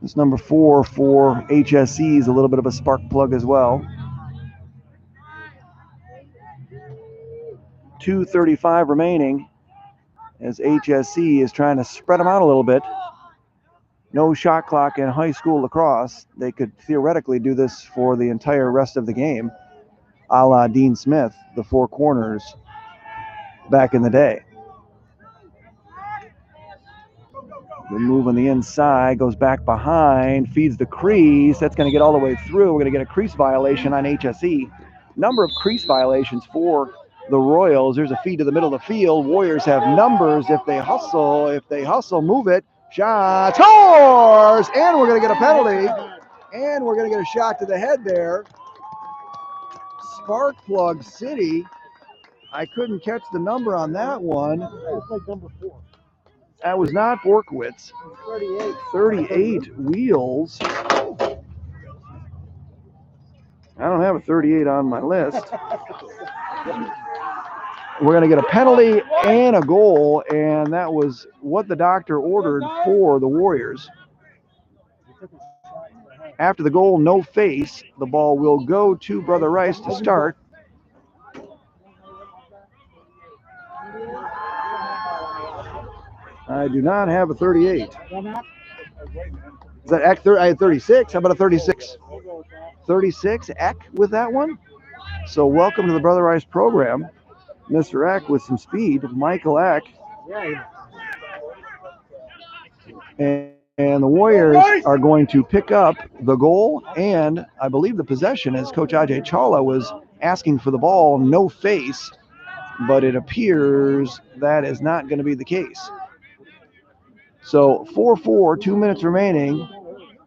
This number 4 for HSE is a little bit of a spark plug as well. 2:35 remaining as HSE is trying to spread them out a little bit. No shot clock in high school lacrosse. They could theoretically do this for the entire rest of the game, a la Dean Smith, the four corners back in the day. Good move on the inside, goes back behind, feeds the crease. That's going to get all the way through. We're going to get a crease violation on HSE. Number of crease violations for the Royals. There's a feed to the middle of the field. Warriors have numbers if they hustle. If they hustle, move it. Shot, scores! And we're going to get a penalty. And we're going to get a shot to the head there. Sparkplug City. I couldn't catch the number on that one. It's like number 4. That was not Borkowitz. 38. 38 Wheels. I don't have a 38 on my list. We're going to get a penalty and a goal, and that was what the doctor ordered for the Warriors. After the goal, no face. The ball will go to Brother Rice to start. I do not have a 38. Is that Eck? I had 36. How about a 36? 36 Eck with that one. So welcome to the Brother Rice program. Mr. Eck with some speed. Michael Eck. And the Warriors are going to pick up the goal and I believe the possession, as Coach Ajay Chawla was asking for the ball, no face, but it appears that is not going to be the case. So 4-4, 2 minutes remaining.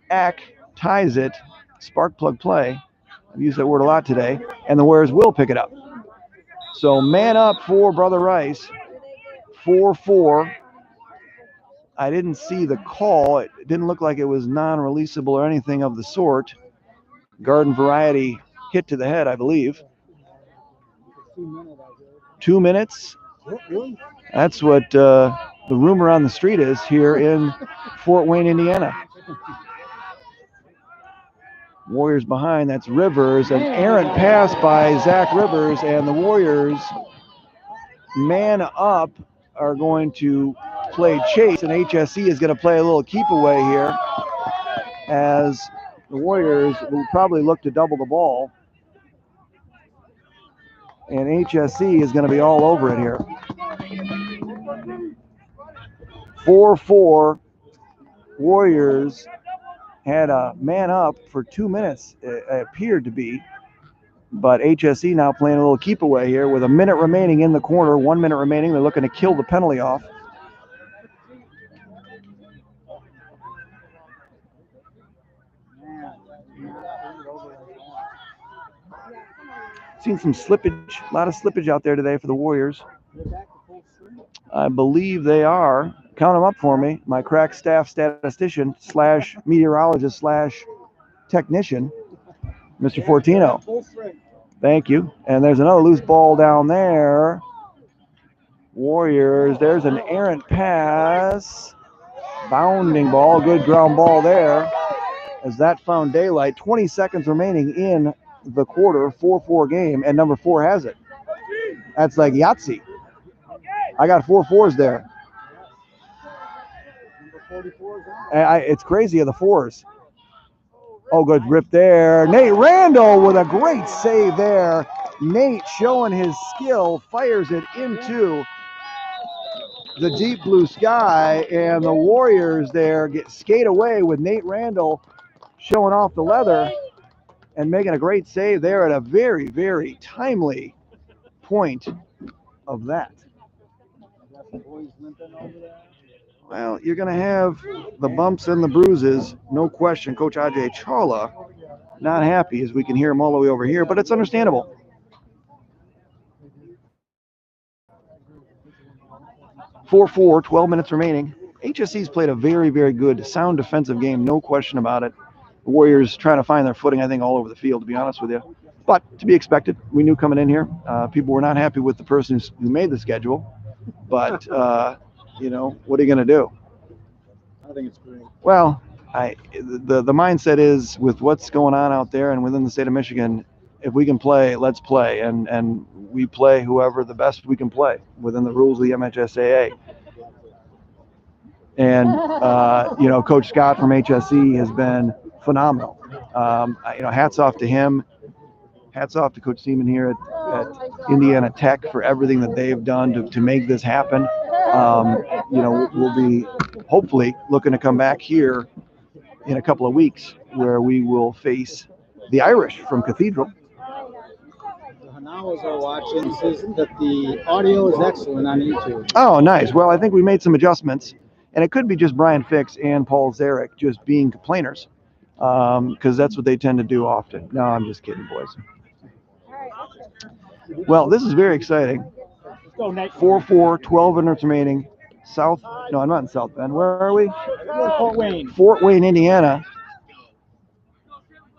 Eck ties it. Spark plug play. I've used that word a lot today. And the Warriors will pick it up. So man up for Brother Rice. 4-4. I didn't see the call. It didn't look like it was non-releasable or anything of the sort. Garden variety hit to the head, I believe. 2 minutes. That's what the rumor on the street is here in Fort Wayne, Indiana. Warriors behind, that's Rivers. An errant pass by Zach Rivers, and the Warriors man up are going to play chase, and HSE is going to play a little keep away here as the Warriors will probably look to double the ball. And HSE is going to be all over it here. 4-4. Warriors had a man up for 2 minutes, it appeared to be. But HSE now playing a little keep away here with a minute remaining in the corner, 1 minute remaining. They're looking to kill the penalty off. Seen some slippage, a lot of slippage out there today for the Warriors. I believe they are. Count them up for me. My crack staff statistician / meteorologist / technician, Mr. Fortino. Thank you. And there's another loose ball down there. Warriors, there's an errant pass. Bounding ball, good ground ball there. As that found daylight. 20 seconds remaining in the quarter, 4-4 game, and number 4 has it. That's like Yahtzee. I got 4 4s there. It's crazy of the 4s. Oh, good rip there. Nate Randall with a great save there. Nate showing his skill, fires it into the deep blue sky, and the Warriors there skate away with Nate Randall showing off the leather and making a great save there at a very, very timely point of that. Well, you're going to have the bumps and the bruises, no question. Coach Ajay Chawla not happy, as we can hear him all the way over here, but it's understandable. 4-4, 12 minutes remaining. HSC's played a very, very good, sound defensive game, no question about it. The Warriors trying to find their footing, I think, all over the field, to be honest with you. But to be expected, we knew coming in here, people were not happy with the person who made the schedule. But, you know, what are you going to do? I think it's great. Well, the mindset is with what's going on out there and within the state of Michigan, if we can play, let's play. And we play whoever the best we can play within the rules of the MHSAA. And, you know, Coach Scott from HSE has been phenomenal. You know, hats off to him. Hats off to Coach Seaman here at Indiana Tech for everything that they've done to make this happen. You know, we'll be hopefully looking to come back here in a couple of weeks where we will face the Irish from Cathedral. The Hanawas are watching. Says that the audio is excellent on YouTube. Oh, nice. Well, I think we made some adjustments, and it could be just Brian Fix and Paul Zarek just being complainers, because that's what they tend to do often. No, I'm just kidding, boys. Well, this is very exciting. 4-4, 12 minutes remaining. No, I'm not in South Bend. Where are we? Fort Wayne. Fort Wayne, Indiana.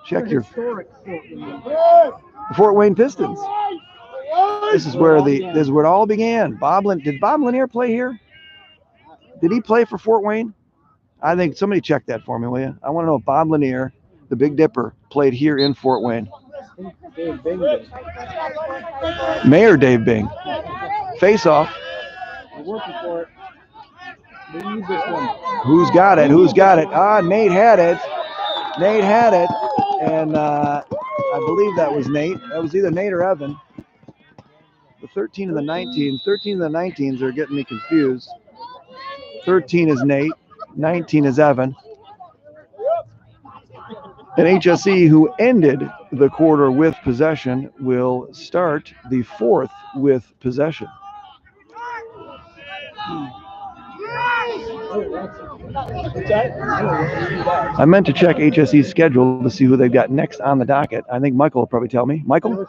Check your Fort Wayne Pistons. This is where it all began. Did Bob Lanier play here? Did he play for Fort Wayne? I think somebody check that for me, will you? I want to know if Bob Lanier, the Big Dipper, played here in Fort Wayne. Dave Bing did. Mayor Dave Bing. Face off. We're working for it. We need this one. Who's got it? Who's got it? Nate had it. Nate had it. And I believe that was Nate. That was either Nate or Evan. The 13 and the 19. 13 and the 19s are getting me confused. 13 is Nate. 19 is Evan. And HSE, who ended the quarter with possession, will start the fourth with possession. I meant to check HSE's schedule to see who they've got next on the docket. I think Michael will probably tell me. Michael?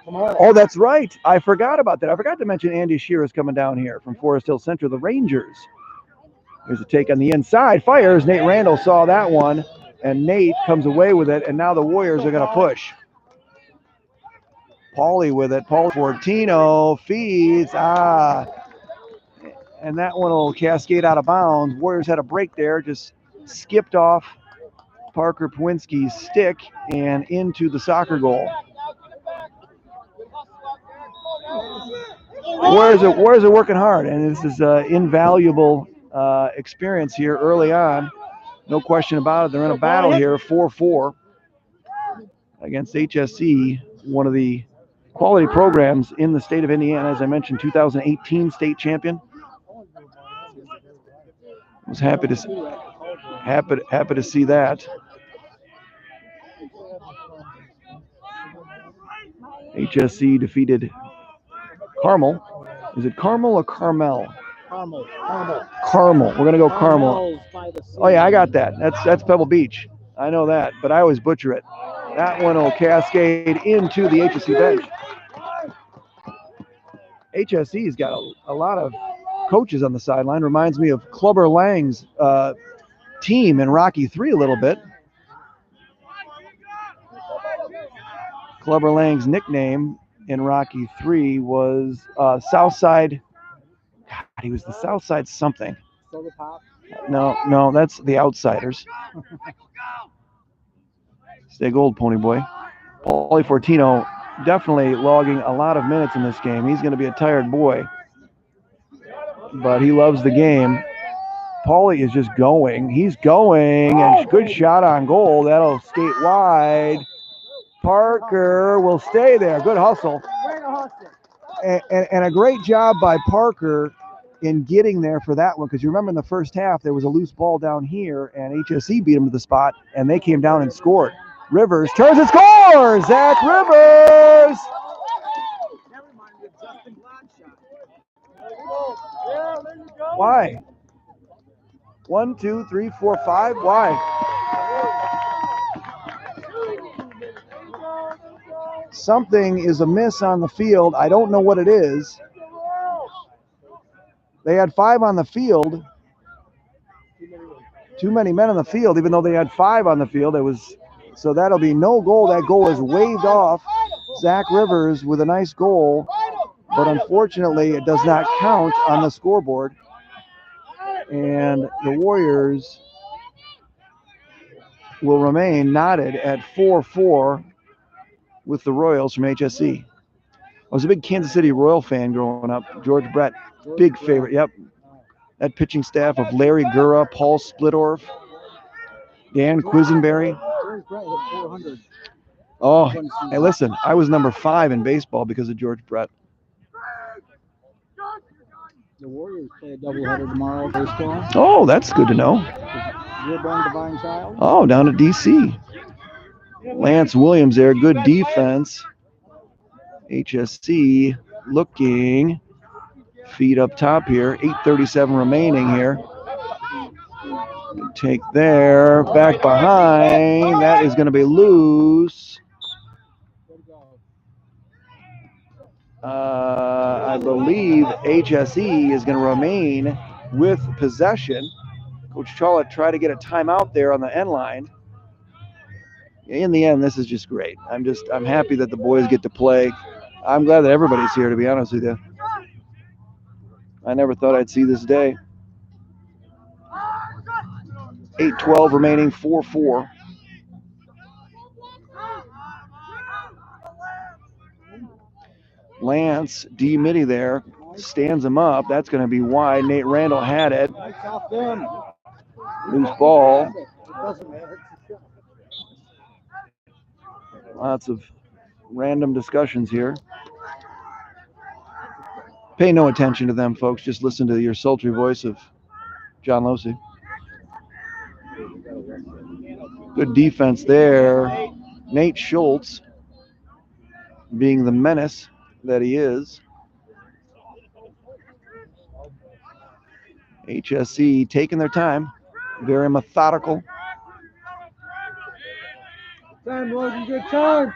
Oh, that's right. I forgot about that. I forgot to mention Andy Shearer is coming down here from Forest Hill Central, the Rangers. Here's a take on the inside. Fires. Nate Randall saw that one, and Nate comes away with it, and now the Warriors are going to push. Paulie with it. Paul Fortino feeds. And that one will cascade out of bounds. Warriors had a break there, just skipped off Parker Pawinski's stick and into the soccer goal. Warriors are working hard, and this is invaluable experience here early on. No question about it. They're in a battle here, 4-4 against HSE, one of the quality programs in the state of Indiana. As I mentioned, 2018 state champion. Was happy to see that. HSE defeated Carmel. Is it Carmel or Carmel? Carmel. Carmel. We're gonna go Carmel. Oh yeah, I got that. That's Pebble Beach. I know that, but I always butcher it. That one will cascade into the HSE bench. HSE's got a lot of coaches on the sideline. Reminds me of Clubber Lang's team in Rocky 3 a little bit. Clubber Lang's nickname in Rocky 3 was Southside. God, he was the Southside something. No, that's the Outsiders. Stay gold, Pony Boy. Paulie Fortino definitely logging a lot of minutes in this game. He's going to be a tired boy, but he loves the game. Paulie is just going. He's going, and good shot on goal. That'll skate wide. Parker will stay there. Good hustle. And a great job by Parker in getting there for that one, because you remember in the first half there was a loose ball down here, and HSE beat him to the spot, and they came down and scored. Rivers turns and scores! Zach Rivers! Why? 1, 2, 3, 4, 5. Why? Something is amiss on the field. I don't know what it is. They had 5 on the field. Too many men on the field, even though they had 5 on the field. So that'll be no goal. That goal is waved off. Zach Rivers with a nice goal, but unfortunately it does not count on the scoreboard. And the Warriors will remain knotted at 4-4 with the Royals from HSC. I was a big Kansas City Royal fan growing up. George Brett, big favorite. Yep. That pitching staff of Larry Gura, Paul Splittorff, Dan Quisenberry. Oh, hey, listen, I was number 5 in baseball because of George Brett. The Warriors play a doubleheader tomorrow, baseball. Oh, that's good to know. Dearborn Divine Child. Oh, down at D.C. Lance Williams there, good defense. HSC looking, feet up top here, 8:37 remaining here. Take there, back behind, that is going to be loose. I believe HSE is going to remain with possession. Coach Chawla tried to get a timeout there on the end line. In the end, this is just great. I'm happy that the boys get to play. I'm glad that everybody's here, to be honest with you. I never thought I'd see this day. 8:12 remaining, 4-4. Lance D. Mitty there stands him up. That's going to be wide. Nate Randall had it. Loose ball. Lots of random discussions here. Pay no attention to them, folks. Just listen to your sultry voice of John Losey. Good defense there. Nate Schultz being the menace that he is. HSC taking their time. Very methodical. Time, Logan, good time.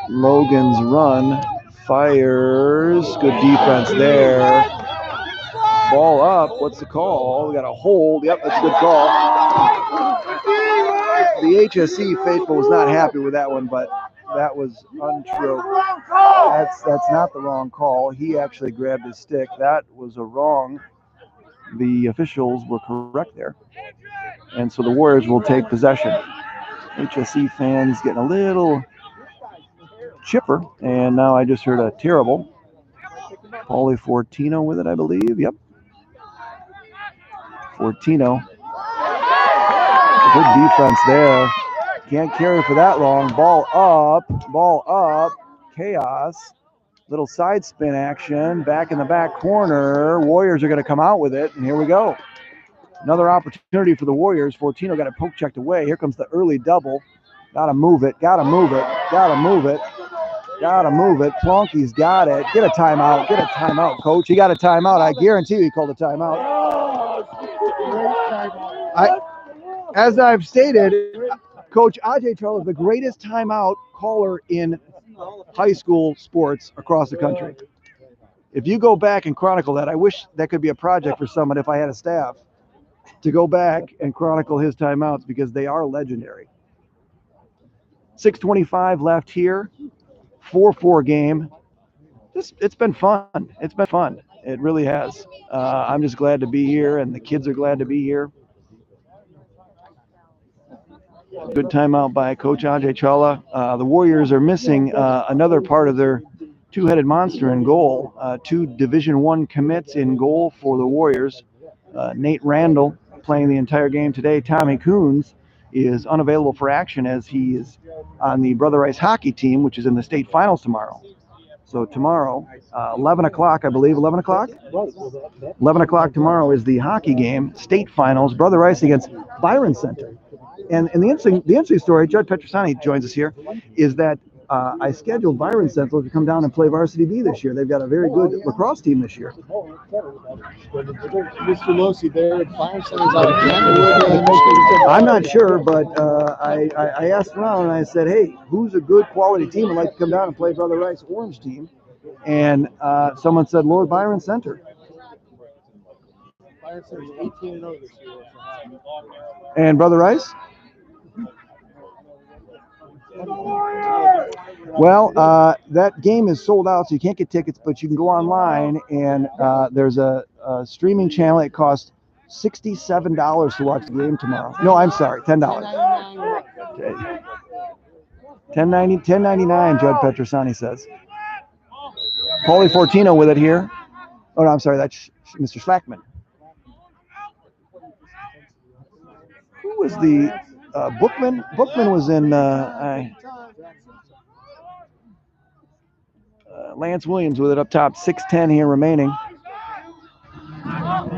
Logan's run, fires, good defense there. Ball up, what's the call? We got a hold, yep, that's a good call. The HSC faithful was not happy with that one, but that was untrue. That's not the wrong call. He actually grabbed his stick. That was a wrong. The officials were correct there. And so the Warriors will take possession. HSC fans getting a little chipper, and now I just heard a terrible. Paulie Fortino with it, I believe. Yep. Fortino. Good defense there. Can't carry for that long. Ball up. Chaos. Little side spin action. Back in the back corner. Warriors are going to come out with it, and here we go. Another opportunity for the Warriors. Fortino got a poke checked away. Here comes the early double. Gotta move it. Plonky's got it. Get a timeout, coach. He got a timeout. I guarantee you he called a timeout. As I've stated, Coach Ajay Charles is the greatest timeout caller in high school sports across the country. If you go back and chronicle that, I wish that could be a project for someone if I had a staff to go back and chronicle his timeouts because they are legendary. 6:25 left here. 4-4 game. It's been fun. It really has. I'm just glad to be here, and the kids are glad to be here. Good timeout by Coach Ajay Chawla. The Warriors are missing another part of their two-headed monster in goal. 2 Division I commits in goal for the Warriors. Nate Randall playing the entire game today. Tommy Coons is unavailable for action as he is on the Brother Rice hockey team, which is in the state finals tomorrow. So tomorrow, 11 o'clock, I believe, 11 o'clock? 11 o'clock tomorrow is the hockey game, state finals, Brother Rice against Byron Center. And the interesting story, Judd Petrosani joins us here, is that I scheduled Byron Central to come down and play Varsity B this year. They've got a very good lacrosse team this year. Mr. Losi there at Byron Center's out of I'm not sure, but I asked around and I said, hey, who's a good quality team would like to come down and play Brother Rice Orange team? And someone said Lord Byron Center. Byron Center's 18-0 this year. And Brother Rice? Well, that game is sold out, so you can't get tickets, but you can go online, and there's a streaming channel. It costs $67 to watch the game tomorrow. No, I'm sorry, $10. Okay. $10.99, Judd Petrosani says. Paulie Fortino with it here. Oh, no, I'm sorry, that's Mr. Schlackman. Who was the Bookman? Bookman was in Lance Williams with it up top, 6:10 here remaining.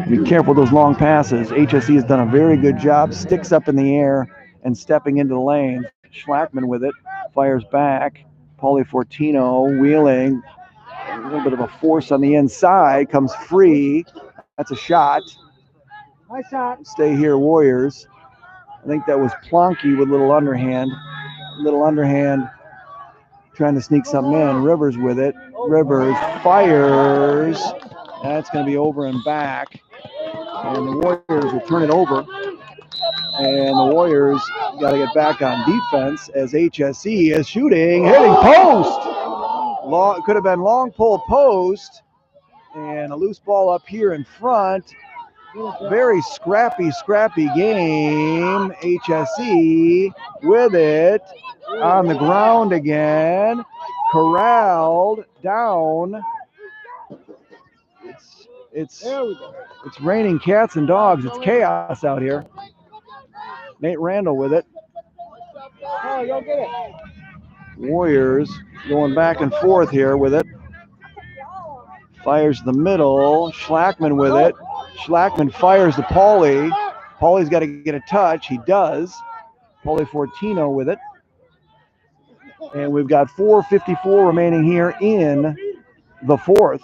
Be careful with those long passes. HSE has done a very good job. Sticks up in the air and stepping into the lane. Schlackman with it, fires back. Paulie Fortino wheeling. A little bit of a force on the inside, comes free. That's a shot. Nice shot. Stay here, Warriors. I think that was Plonky with a little underhand. Trying to sneak something in. Rivers with it. Rivers fires. That's going to be over and back. And the Warriors will turn it over. And the Warriors got to get back on defense as HSE is shooting, hitting post. Long, could have been long pull post. And a loose ball up here in front. Very scrappy game. HSE with it on the ground again. Corralled down. It's raining cats and dogs. It's chaos out here. Nate Randall with it. Oh, go get it. Warriors going back and forth here with it. Fires the middle. Schlackman with it. Schlackman fires to Paulie. Paulie's got to get a touch. He does. Paulie Fortino with it. And we've got 4:54 remaining here in the fourth.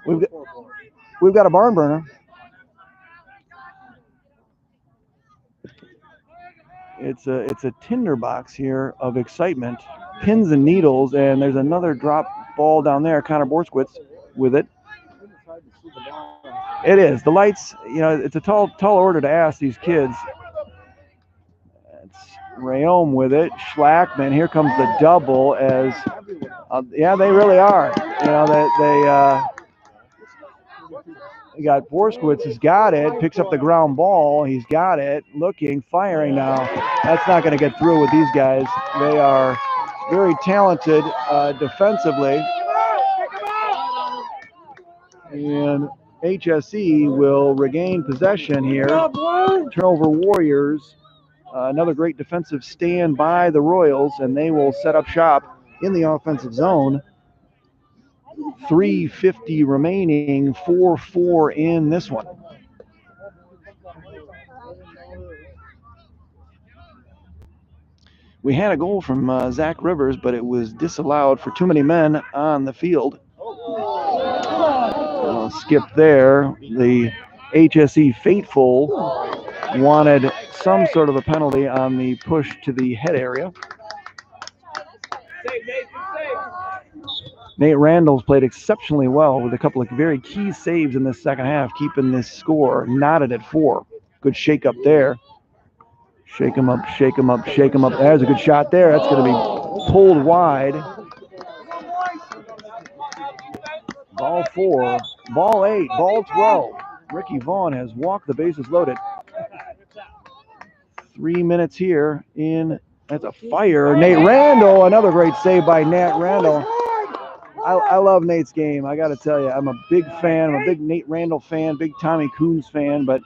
We've got a barn burner. It's a tinderbox here of excitement. Pins and needles, and there's another drop ball down there. Connor Borskowitz with it. It is. The lights, it's a tall order to ask these kids. It's Rayom with it. Schlackman. Here comes the double as, yeah, they really are. They got Borskowitz has got it. Picks up the ground ball. He's got it. Looking, firing now. That's not going to get through with these guys. They are very talented defensively. And HSE will regain possession here. Turnover Warriors. Another great defensive stand by the Royals, and they will set up shop in the offensive zone. 3:50 remaining, 4-4 in this one. We had a goal from Zach Rivers, but it was disallowed for too many men on the field. Skip there. The HSE faithful wanted some sort of a penalty on the push to the head area. Nate Randall's played exceptionally well with a couple of very key saves in this second half, keeping this score knotted at 4. Good shake up there. Shake him up, shake him up, shake him up. There's a good shot there. That's going to be pulled wide. Ball 4, ball 8, ball 12. Ricky Vaughn has walked the bases loaded. 3 minutes here in. That's a fire. Nate Randall, another great save by Nate Randall. I love Nate's game. I got to tell you, I'm a big fan. I'm a big Nate Randall fan, big Tommy Coons fan. But,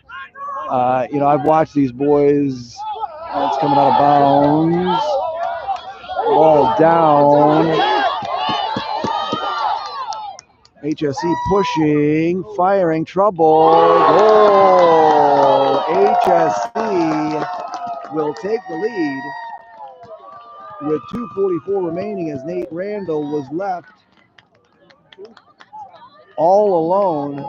I've watched these boys. It's coming out of bounds. Ball down. HSE pushing, firing, trouble. Goal. HSE will take the lead with 2:44 remaining as Nate Randall was left all alone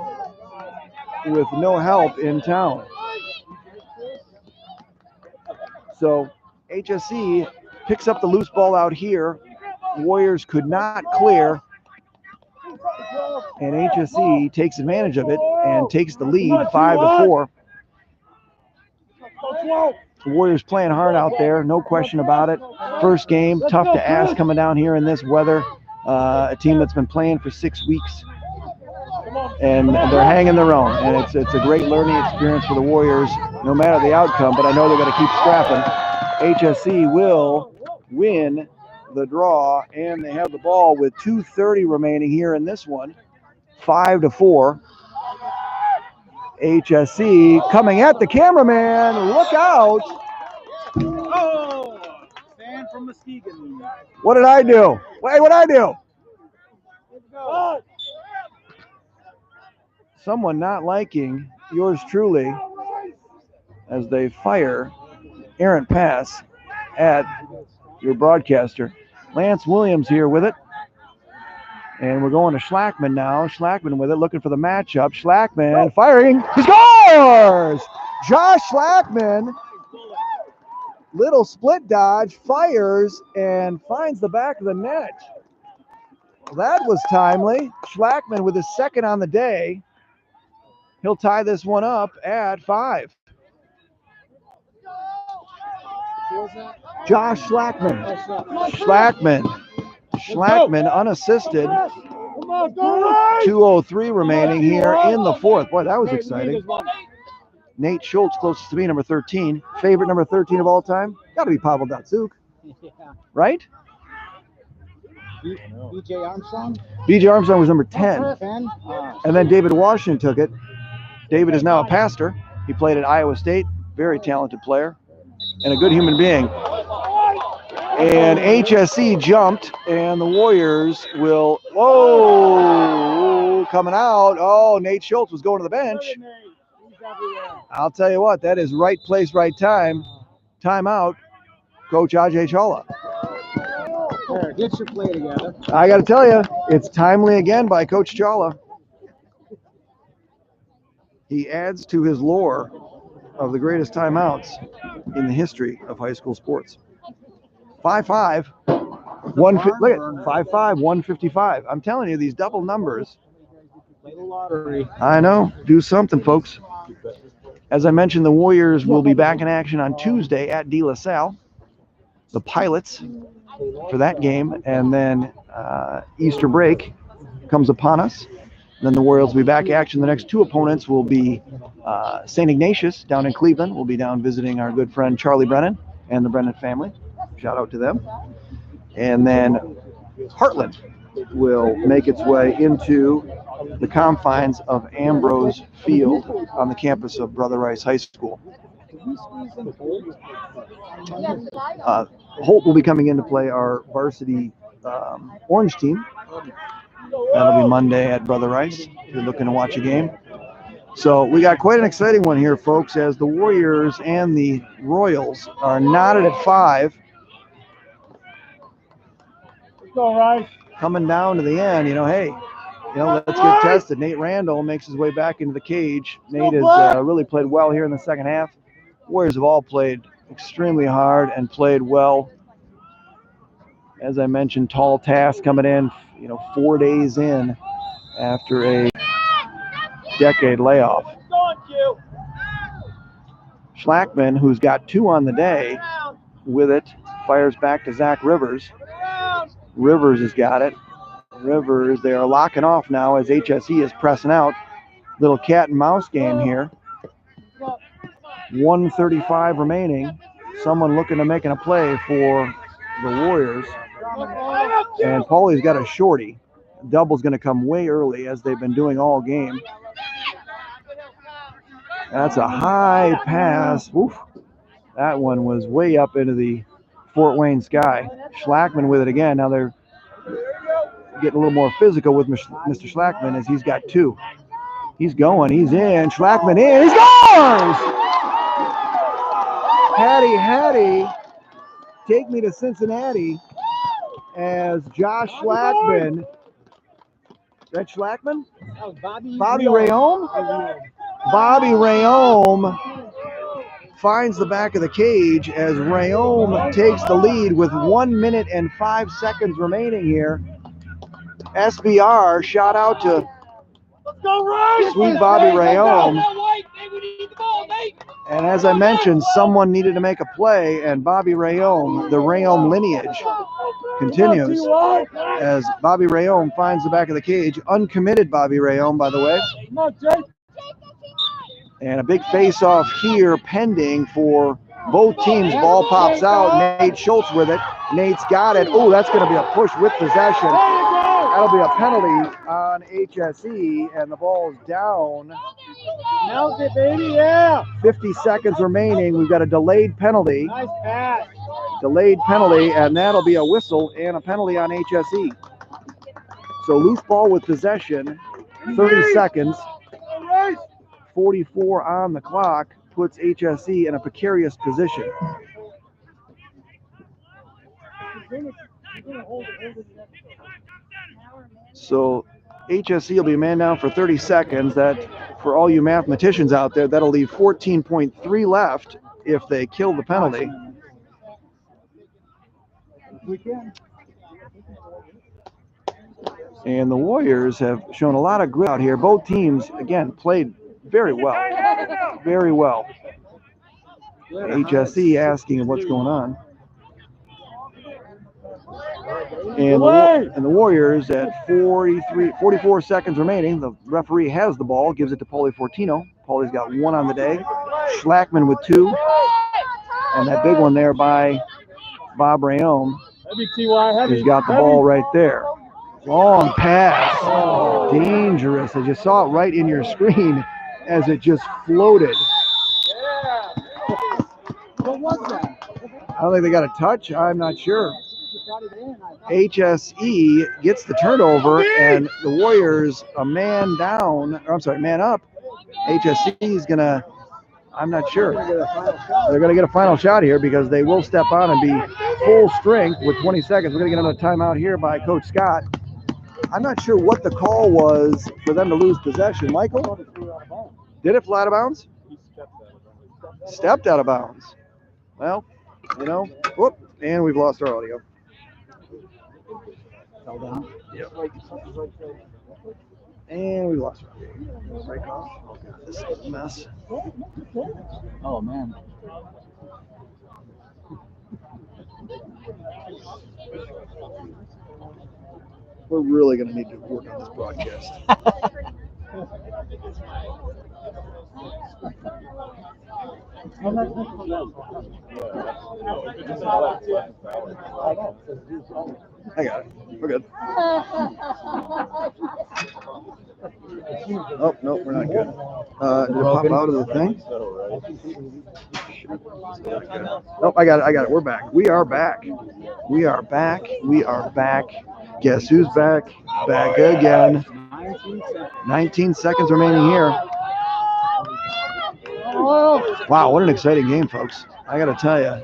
with no help in town. So HSE picks up the loose ball out here. Warriors could not clear. and HSE takes advantage of it and takes the lead 5-4. The Warriors playing hard out there, no question about it. First game, tough to ask coming down here in this weather. A team that's been playing for 6 weeks, and they're hanging their own. And it's a great learning experience for the Warriors, no matter the outcome. But I know they're going to keep scrapping. HSE will win the draw, and they have the ball with 2:30 remaining here in this one. 5-4. HSE coming at the cameraman. Look out. Oh, fan from Muskegon. What did I do? Wait, what did I do? Someone not liking yours truly as they fire errant pass at your broadcaster. Lance Williams here with it. And we're going to Schlackman now. Schlackman with it, looking for the matchup. Schlackman firing. He scores! Josh Schlackman, little split dodge, fires and finds the back of the net. That was timely. Schlackman with his second on the day. He'll tie this one up at 5. Josh Schlackman. Schlackman unassisted. 2:03 remaining here in the fourth. Boy, that was exciting. Nate Schultz, closest to me, number 13. Favorite number 13 of all time? Got to be Pavel Datsyuk. Right? BJ Armstrong? BJ Armstrong was number 10. And then David Washington took it. David is now a pastor. He played at Iowa State. Very talented player and a good human being. And HSE jumped, and the Warriors will, whoa, coming out. Oh, Nate Schultz was going to the bench. I'll tell you what, that is right place, right time. Timeout, Coach Ajay Chawla. There, get your play together. I got to tell you, it's timely again by Coach Chawla. He adds to his lore of the greatest timeouts in the history of high school sports. 5-5, look at 5-5, 155. I'm telling you, these double numbers. Play the lottery. I know. Do something, folks. As I mentioned, the Warriors will be back in action on Tuesday at De La Salle. The Pilots for that game, and then Easter break comes upon us. Then the Warriors will be back in action. The next two opponents will be St. Ignatius down in Cleveland. We'll be down visiting our good friend Charlie Brennan and the Brennan family. Shout out to them. And then Heartland will make its way into the confines of Ambrose Field on the campus of Brother Rice High School. Holt will be coming in to play our varsity orange team. That'll be Monday at Brother Rice if you're looking to watch a game. So we got quite an exciting one here, folks, as the Warriors and the Royals are knotted at 5. Coming down to the end, hey, let's get tested. Nate Randall makes his way back into the cage. Nate has really played well here in the second half. Warriors have all played extremely hard and played well. As I mentioned, tall task coming in, 4 days in after a decade layoff. Schlackman, who's got 2 on the day, with it, fires back to Zach Rivers. Rivers has got it. Rivers, they are locking off now as HSE is pressing out. Little cat and mouse game here. 1:35 remaining. Someone looking to making a play for the Warriors. And Paulie's got a shorty. Double's going to come way early as they've been doing all game. That's a high pass. Oof. That one was way up into the Fort Wayne sky. Schlackman with it again. Now they're getting a little more physical with Mr. Schlackman as he's got 2. He's going. He's in. Schlackman in. He scores! Hattie, take me to Cincinnati as Josh Schlackman. Is that Schlackman? Bobby Rayome? Bobby Rayome finds the back of the cage as Rayome takes the lead with 1 minute and 5 seconds remaining here. SBR, shout out to sweet Bobby Rayome. And as I mentioned, someone needed to make a play, and Bobby Rayome, the Rayome lineage, continues as Bobby Rayome finds the back of the cage. Uncommitted Bobby Rayome, by the way. And a big face-off here pending for both teams. Ball pops out. Nate Schultz with it. Nate's got it. Oh, that's going to be a push with possession. That'll be a penalty on HSE, and the ball is down. Melt it, baby, yeah. 50 seconds remaining. We've got a delayed penalty. Nice pass. Delayed penalty, and that'll be a whistle and a penalty on HSE. So loose ball with possession, 30 seconds. 44 on the clock puts HSE in a precarious position. So HSE will be man down for 30 seconds. That, for all you mathematicians out there, that'll leave 14.3 left if they kill the penalty. And the Warriors have shown a lot of grit out here. Both teams, again, played very well. Very well. HSE asking what's going on. And the Warriors at 44 seconds remaining. The referee has the ball, gives it to Paulie Fortino. Paulie's got one on the day. Schlackman with two. And that big one there by Bob Rayome. He's got the ball right there. Long pass. Oh, dangerous. I just saw it right in your screen as it just floated. What was that? I don't think they got a touch. I'm not sure. HSE gets the turnover, and the Warriors a man down. Or I'm sorry, man up. HSE is gonna. I'm not sure. They're gonna get a final shot here because they will step on and be full strength with 20 seconds. We're gonna get another timeout here by Coach Scott. I'm not sure what the call was for them to lose possession. Michael, did it fly out of bounds? Stepped out of bounds. Well, you know, whoop, and we've lost our audio. Fell down. Yep. And we lost our audio. This is a mess. Oh, man. We're really going to need to work on this broadcast. I got it. We're good. Oh, no, we're not good. Did it pop out of the thing? Nope, I got it. We're back. We are back. We are back. We are back. Guess who's back? Back again. 19 seconds remaining here. Wow, what an exciting game, folks. I got to tell you,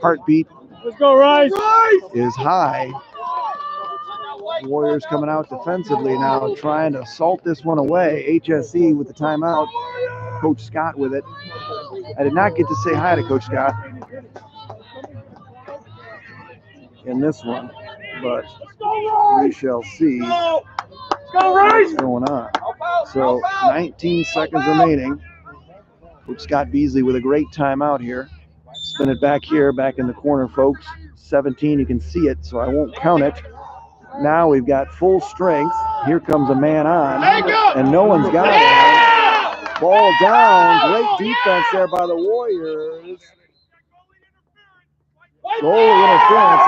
heartbeat Let's go, Rice! is high. Warriors coming out defensively now, trying to salt this one away. HSE with the timeout. Coach Scott with it. I did not get to say hi to Coach Scott in this one, but we shall see what's going on. So 19 seconds remaining. Coach Scott Beasley with a great timeout here. Spin it back here, back in the corner, folks. 17, you can see it, so I won't count it. Now we've got full strength. Here comes a man on, and no one's got it. Ball down. Great defense there by the Warriors. Goal interference.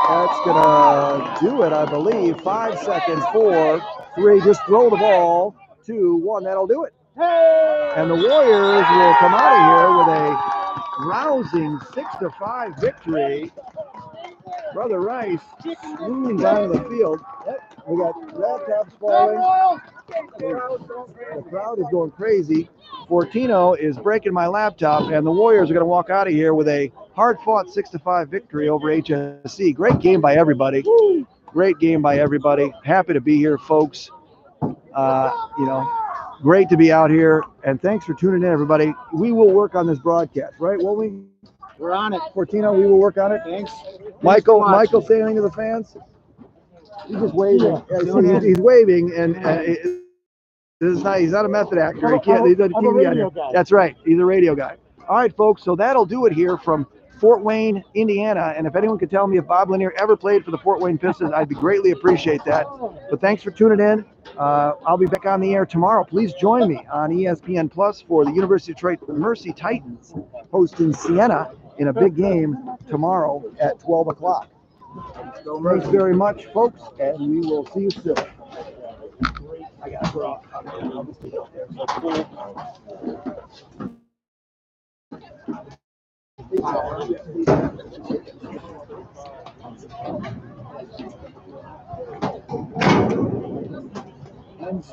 That's going to do it, I believe. 5 seconds, 4, 3. Just throw the ball. 2, 1. That'll do it. And the Warriors will come out of here with a rousing 6-5 victory. Brother Rice swinging down the field. We got laptops falling. The crowd is going crazy. Fortino is breaking my laptop, and the Warriors are going to walk out of here with a hard-fought 6-5 victory over HSE. Great game by everybody. Great game by everybody. Happy to be here, folks. Great to be out here, and thanks for tuning in, everybody. We will work on this broadcast, right? Won't we? We're on it. Fortino, we will work on it. Thanks. Michael, say anything to the fans? He's just waving. He's waving, and this is not. He's not a method actor. He can't. He's on TV on here. That's right. He's a radio guy. All right, folks. So that'll do it here from Fort Wayne, Indiana. And if anyone could tell me if Bob Lanier ever played for the Fort Wayne Pistons, I'd be greatly appreciate that. But thanks for tuning in. I'll be back on the air tomorrow. Please join me on ESPN Plus for the University of Detroit Mercy Titans hosting Siena in a big game tomorrow at 12 o'clock. Thanks very much, folks, and we will see you soon. I got to go.